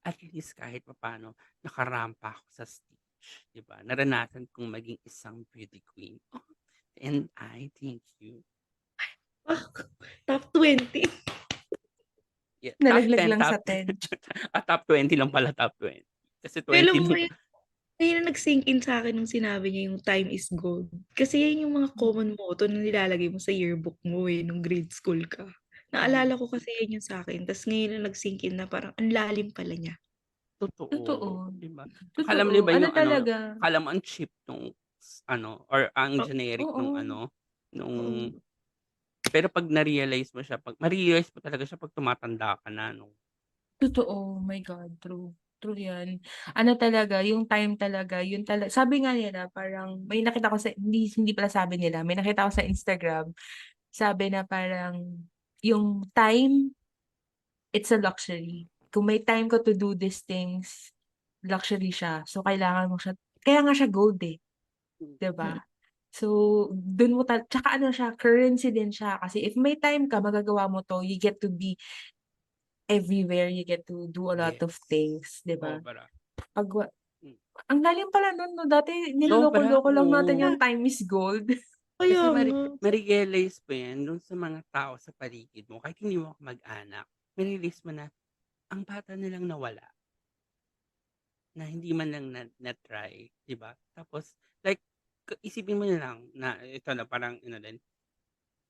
at least kahit papaano nakarampa ako sa stage, 'di ba? Naranasan kong maging isang beauty queen. Oh, and I thank you. Ah, top 20. Yeah, top Nalaglag 10, lang sa 10. top 20 lang pala, top 20. Kasi Alam 20 mo nung ngayon na nag-sink in sa'kin nung sinabi niya yung time is gold. Kasi yan yung mga common motto na nilalagay mo sa yearbook mo, nung grade school ka. hmm, Naalala ko kasi yan yung sa'kin ta's ngayon na nag-sink in na parang ang lalim pala niya. totoo, Totoo. 'di ba? Akala mo 'di Totoo. ba Ano yung ano, talaga? akala mo ang cheap nung ano or ang O generic nung Oo. ano, nung Oo. pero 'pag na-realize mo siya, 'pag ma-realize mo talaga siya 'pag tumatanda ka na 'no? Totoo. My God, true. True 'yan. Ano talaga, yung time talaga, yun sabi nga nila parang may nakita ko hindi pala sabi nila, may nakita ko sa Instagram, sabi na parang yung time, it's a luxury. Kung may time ka to do these things, luxury siya. So kailangan mo siya kaya nga siya gold, eh, 'di mm, ba? So, dun mo tsaka ano siya, currency din siya. Kasi if may time ka, magagawa mo to, you get to be everywhere, you get to do a lot of Yes. things, di ba? Sobra. Pag, Mm. ang lalim pala nun, no? Dati, Sobra, niloloko-loko lang natin oo. yung time is gold. Kaya Kasi nga. ma-realize mo yan dun sa mga tao sa paligid mo, kahit hindi mo mag-anak, ma-realize mo na ang bata nilang nawala, na hindi man lang na-try, di ba? Tapos, like, isipin mo na lang na ito na parang, din,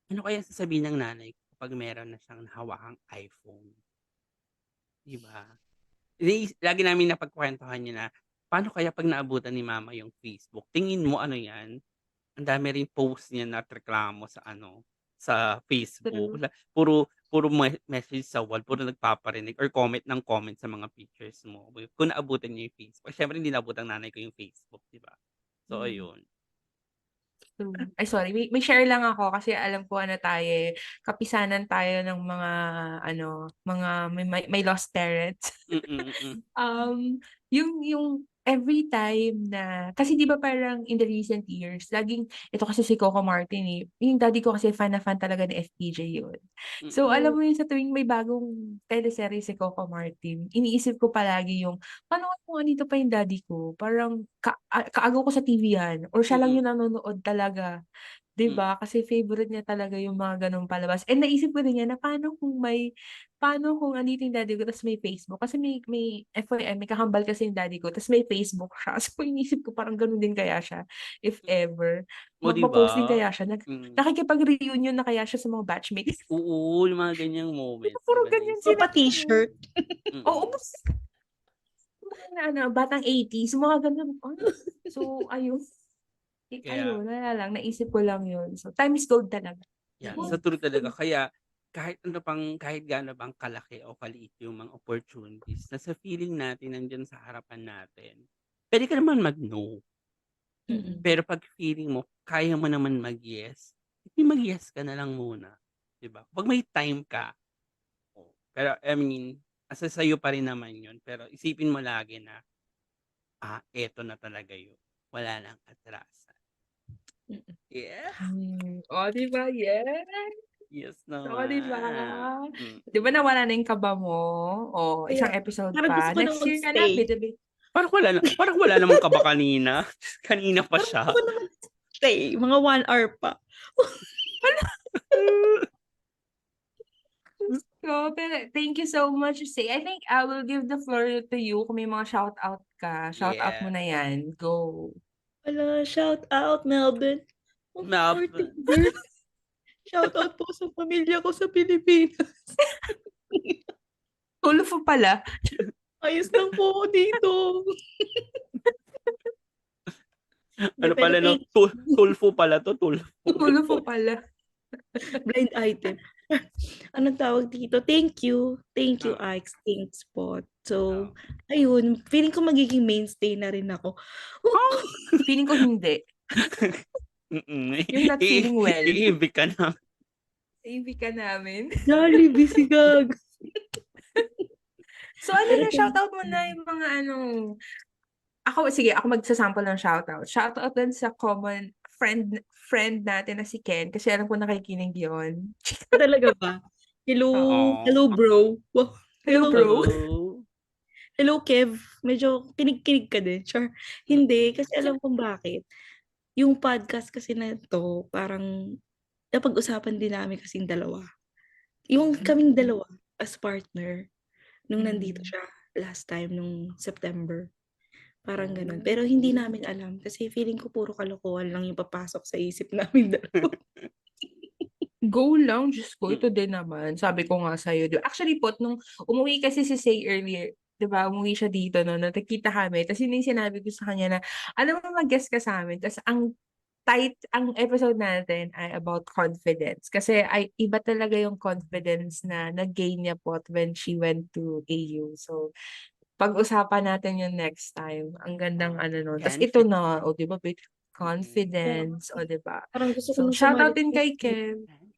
ano kaya sasabihin ng nanay kapag meron na siyang hawakang iPhone, di ba? Lagi namin napagkwentuhan niya na, paano kaya pag naabutan ni mama yung Facebook? Tingin mo ano yan? Ang dami ring post niya na reklamo sa sa Facebook. True. Puro message sa wall, puro nagpaparinig or comment sa mga pictures mo. Kung naabutan niya yung Facebook. Syempre hindi naabutan ng nanay ko yung Facebook, di ba? So, ayun. True. Ay, sorry. May share lang ako kasi alam ko ano tayo kapisanan tayo ng mga, mga may lost parents. Mm. Yung every time na, kasi di ba parang in the recent years, laging, ito kasi si Coco Martin yung daddy ko kasi fan na fan talaga ni FPJ yun. So, alam mo yun, sa tuwing may bagong teleserye si Coco Martin, iniisip ko palagi yung, paano kung andito pa yung daddy ko? Parang, kaagaw ko sa TV yan, or siya lang yung nanonood talaga. 'Di ba? Kasi favorite niya talaga yung mga gano'ng palabas. And naisip ko din yan na paano kung andito yung daddy ko ta's may Facebook. Kasi may FYI, may kakambal kasi yung daddy ko ta's may Facebook siya. So, iniisip ko parang gano'n din kaya siya, if ever. O, di Magpo-post din ba? kaya siya, nakikipag-reunion na kaya siya sa mga batchmates. Oo, yung mga ganyang moments, di Puro ba? ganyan O sila. pa-t-shirt. Oo, na batang 80s, mga gano'n. So, ayun. Kaya, Wala lang, naisip ko lang yun. So, time is gold talaga. yeah, sa true talaga. Kaya, kahit gaano bang kalaki o kaliit yung mga opportunities, na sa feeling natin nandiyan sa harapan natin, pwede ka naman mag-no. Pero pag feeling mo, kaya mo naman mag-yes, hindi mag-yes ka na lang muna. 'Di ba? Pag may time ka, pero I mean, asa sa'yo pa rin naman yun. Pero isipin mo lagi na, eto na talaga yun. Wala nang atrasan. Yeah. Oh, di ba? Yes. Yes Oh, di ba? naman. Di ba nawala na yung kaba mo? Oh, Kaya, isang episode parang gusto pa. ko na Next year ka na, mag-stay. bit. Parang wala namang kaba kanina. Kanina pa Parang siya. gusto ko na mag-stay. Mga 1 hour pa. So, pero thank you so much, Say. I think I will give the floor to you kung may mga shout out ka. Shout out mo Yeah. na yan. Go. Wala, shout out, Melvin. Oh, Melvin. 14th birth. Shout out po sa pamilya ko sa Pilipinas. Tulfo pala. Ayos lang po ako dito. Ano Pero pala, no? Tulfo pala to, tulfo. Tulfo pala. blind item. Anong tawag dito? Thank you. Thank you, Ah. Ike. Thanks po. So, ayun. Feeling ko magiging mainstay na rin ako. Feeling ko hindi. You're not feeling well. Iibig ka na. Ibig ka namin. Jollibee si Gag. So, shoutout mo na yung mga ako magsasample ng shoutout. Shoutout din sa common friend natin na si Ken kasi alam ko nakikinig yun. Talaga ba? Hello, hello bro. Wow. Hello, bro. Hello, Kev. Medyo kinig-kinig ka din. Sure. Hindi, kasi alam kong bakit. Yung podcast kasi na to, parang napag-usapan din namin kasing dalawa. Yung kaming dalawa as partner, nung nandito siya last time, nung September. Parang ganun. Pero hindi namin alam kasi feeling ko puro kalokohan lang yung papasok sa isip namin dalawa. Go lang, Diyos ko, ito din naman. Sabi ko nga sa'yo. Actually po, nung umuwi kasi si Say earlier, 'di ba, umuwi siya dito no, nagkita kami. Tapos yun yung sinabi ko sa kanya na, alam mo mag-guest ka sa amin. Tapos ang episode natin ay about confidence. Kasi iba talaga yung confidence na nag-gain niya po when she went to AU. So, pag-usapan natin yung next time. Ang gandang no. Tapos ito na, o 'di ba, confidence, o 'di ba? Parang gusto ko So, nang shoutout sumali. din kay Kev.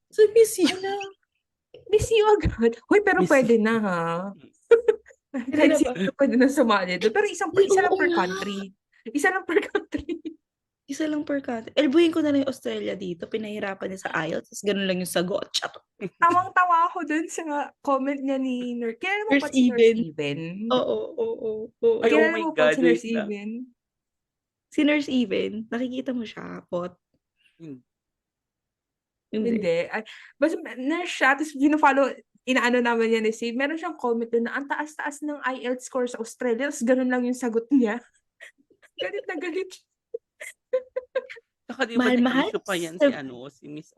So, miss you. Miss you agad. Hoy, pero pwede na ha. Kahit Pwede na ba? sino pwede na sumali doon. Pero isa Ay, lang oo per nga. country. Isa lang per country. Isa lang per country. Elbuhin ko na lang yung Australia dito. Pinahirapan niya sa IELTS. Tapos ganun lang yung sagot. Charot. Tawang-tawa ako dun sa comment niya ni Nurse. Kilala mo Nurse pa si Nurse Even. Even? Oo, oo, oo. Ay, oh Kilala my mo pa God, si Nurse wait lang. Even? Si Nurse Even, nakikita mo siya, Pot? Hindi. Hindi. Hindi. Ay, basta nurse siya, tapos fino-follow, inaano naman niya ni Save. Meron siyang comment dun na ang taas-taas ng IELTS score sa Australia, tapos ganun lang yung sagot niya. Galit na galit siya. Saka di ba Mahal-mahal? nag-issue pa yan si si Miss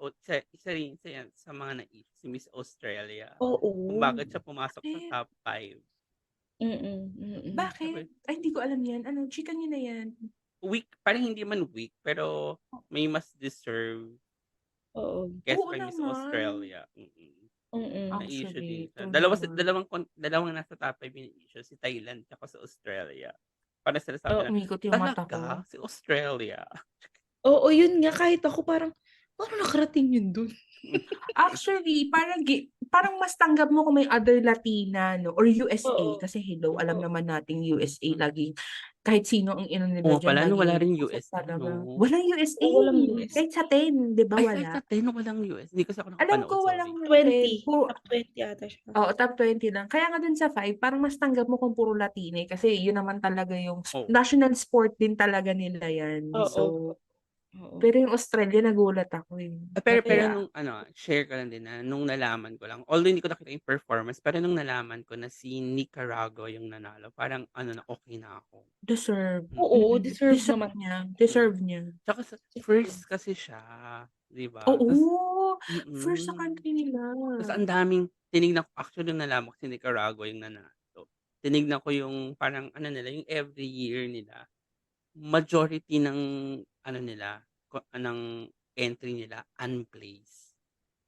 isa rin sa yan sa mga na-issue, si Miss Australia. Kung Oo. bakit siya pumasok sa Eh, top 5. bakit? Ay, hindi ko alam yan. Ano, chika niyo na yan. Weak, parang hindi man weak, pero may mas deserve Oo. kesa Oo kay Miss naman. Australia. Mm. Na-issue din Actually, siya. true naman. Dalawang nasa top 5 yung issue, si Thailand at sa Australia. Para sila sabi na, Umikot yung mata ko. talaga? Si Australia? Oo, yun nga. Kahit ako parang, paano nakarating yun dun? Actually, parang mas tanggap mo kung may other Latina, no? Or USA. Oo. Kasi hello, alam Oo. naman nating USA lagi. Kahit sino ang ino nila Oo dyan, pala, no, lagi wala rin pasok USA, talaga. no? Walang USA. Oo, walang US. Kahit sa 10, di ba Ay, wala? kahit sa 10, walang US. Hindi kasi ako Alam nakapanood, ko walang sorry. 20. Puro, Top 20 ata siya. oo, top 20 lang. Kaya nga dun sa 5, parang mas tanggap mo kung puro Latine. Kasi yun naman talaga yung Oh. national sport din talaga nila yan. Oo. So, Oo. pero yung Australia, nagulat ako eh. Pero Kaya, nung share ko lang din na nung nalaman ko lang, although hindi ko nakita yung performance, pero nung nalaman ko na si Nicaragua yung nanalo, parang na okay na ako. deserve. Oo, Mm, deserve deserve naman. niya. Deserve niya. Tsaka first kasi siya, di ba? Oo, Tas, first sa country nila. Tapos ang daming, tinignan ko, actually yung nalaman ko si Nicaragua yung nanalo. Tinignan ko yung parang nila, yung every year nila, majority ng nila, ng entry nila, unplaced.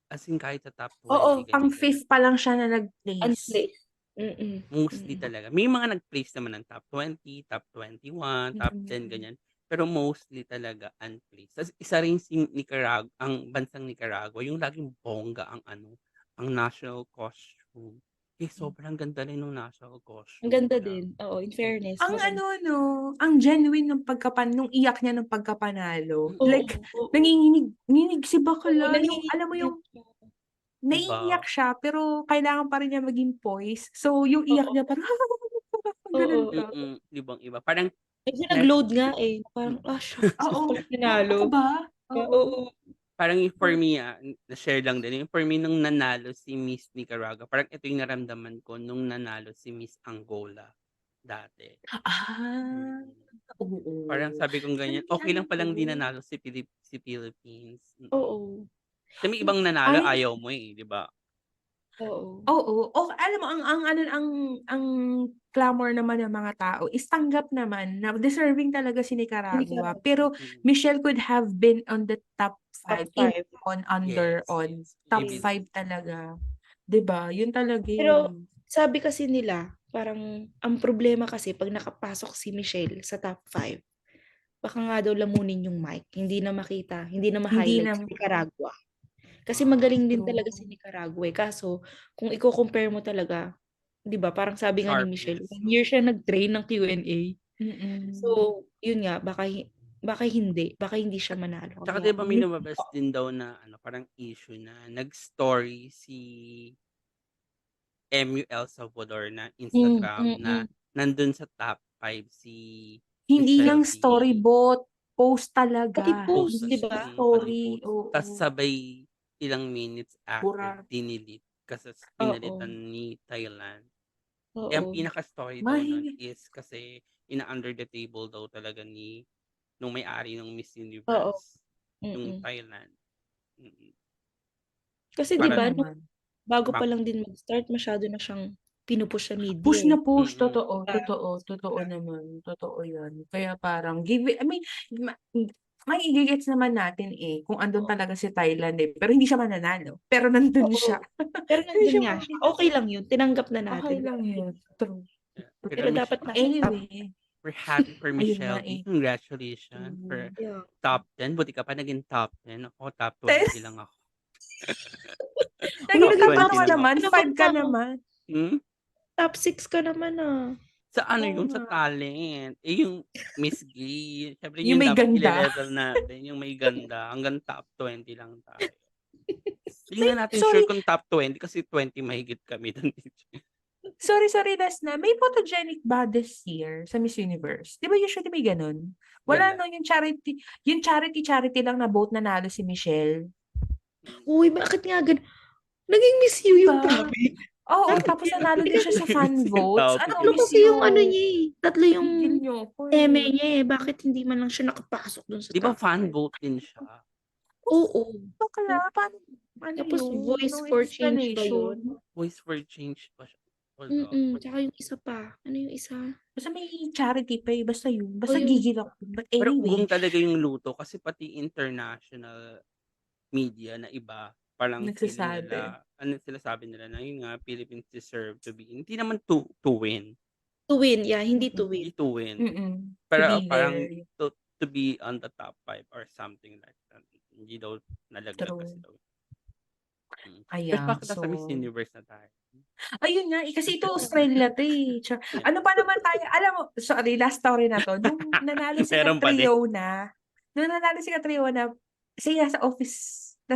As in kahit sa top 20, Oo, Pang ganyan. fifth pa lang siya na nag-place. Unplaced. Mostly talaga. May mga nag-place naman ng top 20, top 21, top 10, ganyan. Pero mostly talaga unplaced. Tapos isa rin si Nicaragua, ang bansang Nicaragua, yung laging bongga ang ang national costume. Sobrang ganda rin ng national costume. Ang ganda nila. din. Oo, in fairness. Ang maganda. ang genuine ng nung iyak niya ng pagkapanalo. Oo, Like, oo. nanginginig si bakla. Oo, Yung, alam mo yung, siya. naiiyak siya, pero kailangan pa rin niya maging poised. So, yung iyak Oo. niya parang, Oo. ganun ka. Ibang-iba. Parang, Kasi nag-load nga eh. Parang, shucks. Oo. Gusto ko nanalo. Ako ba? Oo. parang yung for me, na-share lang din. Yung for me, nung nanalo si Miss Nicaragua, parang ito yung naramdaman ko nung nanalo si Miss Angola dati. Oo. Parang sabi kong ganyan, okay lang palang di nanalo si Philippines. Oo. Kasi may ibang nanalo, ayaw mo eh, di ba? Oo. Oo. Alam mo, ang clamor naman ng mga tao is tanggap naman na deserving talaga si Nicaragua. Pero Michelle could have been on the top 5. On top 5 talaga. 'Di ba? Yun talaga. Pero sabi kasi nila, parang ang problema kasi pag nakapasok si Michelle sa top 5, baka nga daw lamunin yung mic, hindi na makita, hindi na ma-highlight si Nicaragua. Kasi magaling din talaga si Nicaragua eh. Kaso, kung i-compare mo talaga, 'di ba, parang sabi nga ni Michelle, 1 year siya nag-train ng Q&A. So, yun nga, baka hindi siya manalo. Tsaka diba may lumabas din daw na parang issue na nag-story si MU El Salvador na Instagram na nandun sa top 5 si hindi Michelle lang V. story bot, post talaga. Pati post, Hindi di ba? Story. Tapos sabay ilang minutes after, dinilit kasi pinalitan ni Thailand. Ang pinaka-story daw nun is kasi ina-under the table daw talaga nung may-ari ng Miss Universe, yung Thailand. Kasi di ba, bago pa lang din mag-start, masyado na siyang pinupush sa media. Push na push. Totoo naman. Totoo yan. Kaya parang, magigigets naman natin eh, kung andun talaga si Thailand eh. Pero hindi siya mananalo. Pero nandun siya. Pero nandun nga siya. Okay lang yun. Tinanggap na natin. Okay lang yun. True. Pero dapat na anyway. We're happy for Michelle V. Congratulations for Yeah. top 10. Buti ka pa naging top 10. Ako, top 20 lang ako. Naging top 20 ka naman. 5 ka naman. Top 6 ka naman Sa ano Oo yun, sa nga. talent. Eh, yung Miss Gay, siyempre Yung yun may dapat ganda. ile-level natin, yung may ganda. Hanggang top 20 lang tayo. Hindi May, nga natin sure sorry, kung top 20 kasi 20 mahigit kami dun. sorry, Desna. May photogenic ba this year sa Miss Universe? Di ba usually may ganun? Wala Wala. no, yung charity lang na vote nanalo si Michelle. Uy, bakit nga ganun? Naging Miss You yung Diba? topic. Oo, Ano tapos yan? nanalo din siya sa fan Miss yung votes. topic Ano, Tatlo eh. Miss kasi yung ano You? niya eh. Tatlo yung Gigil niyo ako eme eh. niya eh. Bakit hindi man lang siya nakapasok dun sa Di ba top fan 5? vote din siya? Oo. Bakla, paano, ano Tapos yun? Voice No for Change ba yun? explanation. Voice for change pa siya. Wala. Tsaka yung isa pa. Ano yung isa? Basta may charity pa eh. Basta yun. O Basta yung... gigil ako. But Pero anyway, ugong talaga yung luto kasi pati international media na iba, parang feeling nagsasabi. nila, ano sila sabi nila na yun nga, Philippines deserve to be, hindi naman to win, To win. Yeah, hindi to hindi win. to win, To pero be parang there. to be on the top 5 or something like that. Hindi daw nalaglag kasi True. daw. Pero Ayan. bakit nasa Miss So, Universe na tayo? ayun nga, kasi ito Australia to eh. Yeah. Ano pa naman tayo, alam mo, sorry, last story na to. Nung nanalo si Meron pa din. Catriona, kasi nasa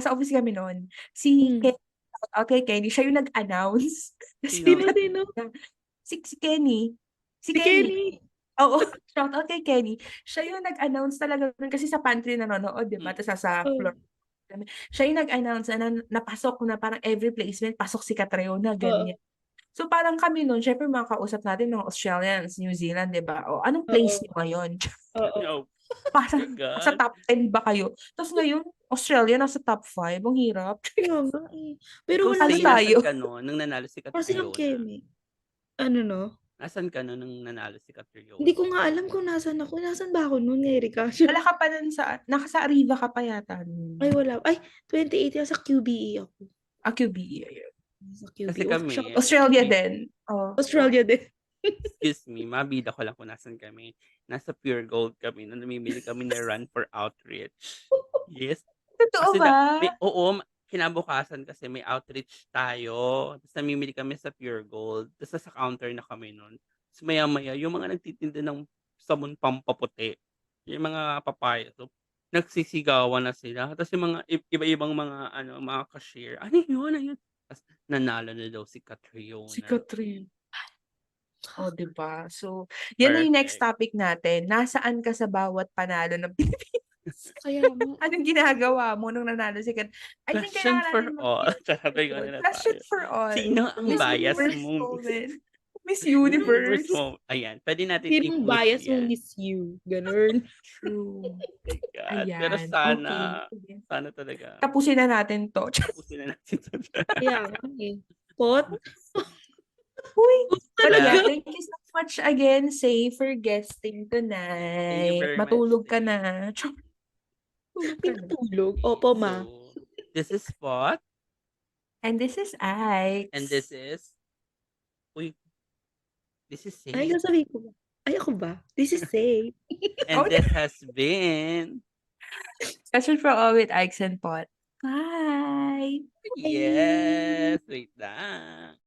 office kami noon. Si Kenny, shout out kay Kenny, siya yung nag-announce. Sino? Sino? Si Kenny. Si Si Kenny. Kenny. Oo, shout out kay Kenny. Siya yung nag-announce talaga nun kasi sa pantry nanonood, di ba? Tapos sa Oh. floor. Siya yung nag-announce na napasok na parang every placement, pasok si Catriona, ganyan. So parang kami nun, syempre mga kausap natin ng Australians, New Zealand, di ba? O, anong place niyo ngayon? Oo. No. Parang God. sa top 10 ba kayo? Tapos ngayon, Australia nasa top 5. Ang hirap. Kaya nga eh. Pero Ikaw, wala Ano Stay, silang... tayo? nasan ka no? Nung nanalo si Wala silang Catriona. Kemi. Ano no? Nasan ka no nung nanalo si Catriona? Hindi ko nga alam kung nasan ako. Nasan ba ako noon, Erika? Wala ka pa nun nasa Arriva ka pa yata. Ay, wala. Ay, 2018 sa QBE ako. QBE, ayun. Sa QBE. Kasi kami, Australia din. Oh. Australia din. excuse me, mabida ko lang kung nasan kami. Nasa Pure Gold kami na namimili kami na Run for Outreach. Yes. Totoo Kasi ba? kinabukasan kasi may outreach tayo. Tapos namimili kami sa Pure Gold. Tapos sa counter na kami nun. Tapos maya-maya, yung mga nagtitinda ng sabon pampaputi, yung mga papaya, so, nagsisigawan na sila. Tapos yung mga iba-ibang mga cashier, ano yun, ano yun? Tapos nanalo na daw si Catriona. Si Catherine. O, diba? So, yan na yung next Perfect. topic natin. Nasaan ka sa bawat panalo ng Pilipinas? Kaya nga. Anong ginagawa mo nung nanalo si Kat? I think Question kailangan for natin all. Sabi ko mag-episode. na Question tayo. for all. Sino ang Miss bias Universe mo? moment. Miss Universe Universe. mo. Ayan, pwede natin Sinong i-push bias mo, yan. Miss You? Ganun. True. God. Pero Ayan. sana, Okay. sana talaga. Tapusin na natin to. Tapusin na natin to. Kaya nga eh. Pot? Uy, but talaga. yeah, thank you so much again, Say, for guesting Thank you tonight. very Matulog much, ka Say. na. Tulog ka na. Pinatulog? Opo, ma. So, this is Spot. And this is Ike. And this is... Uy. This is Say. Ay, sasabihin ko ba? Ay, ako ba? This is Say. And this has been... Session for all with Ike and Pot. Bye! Yes! Wait lang.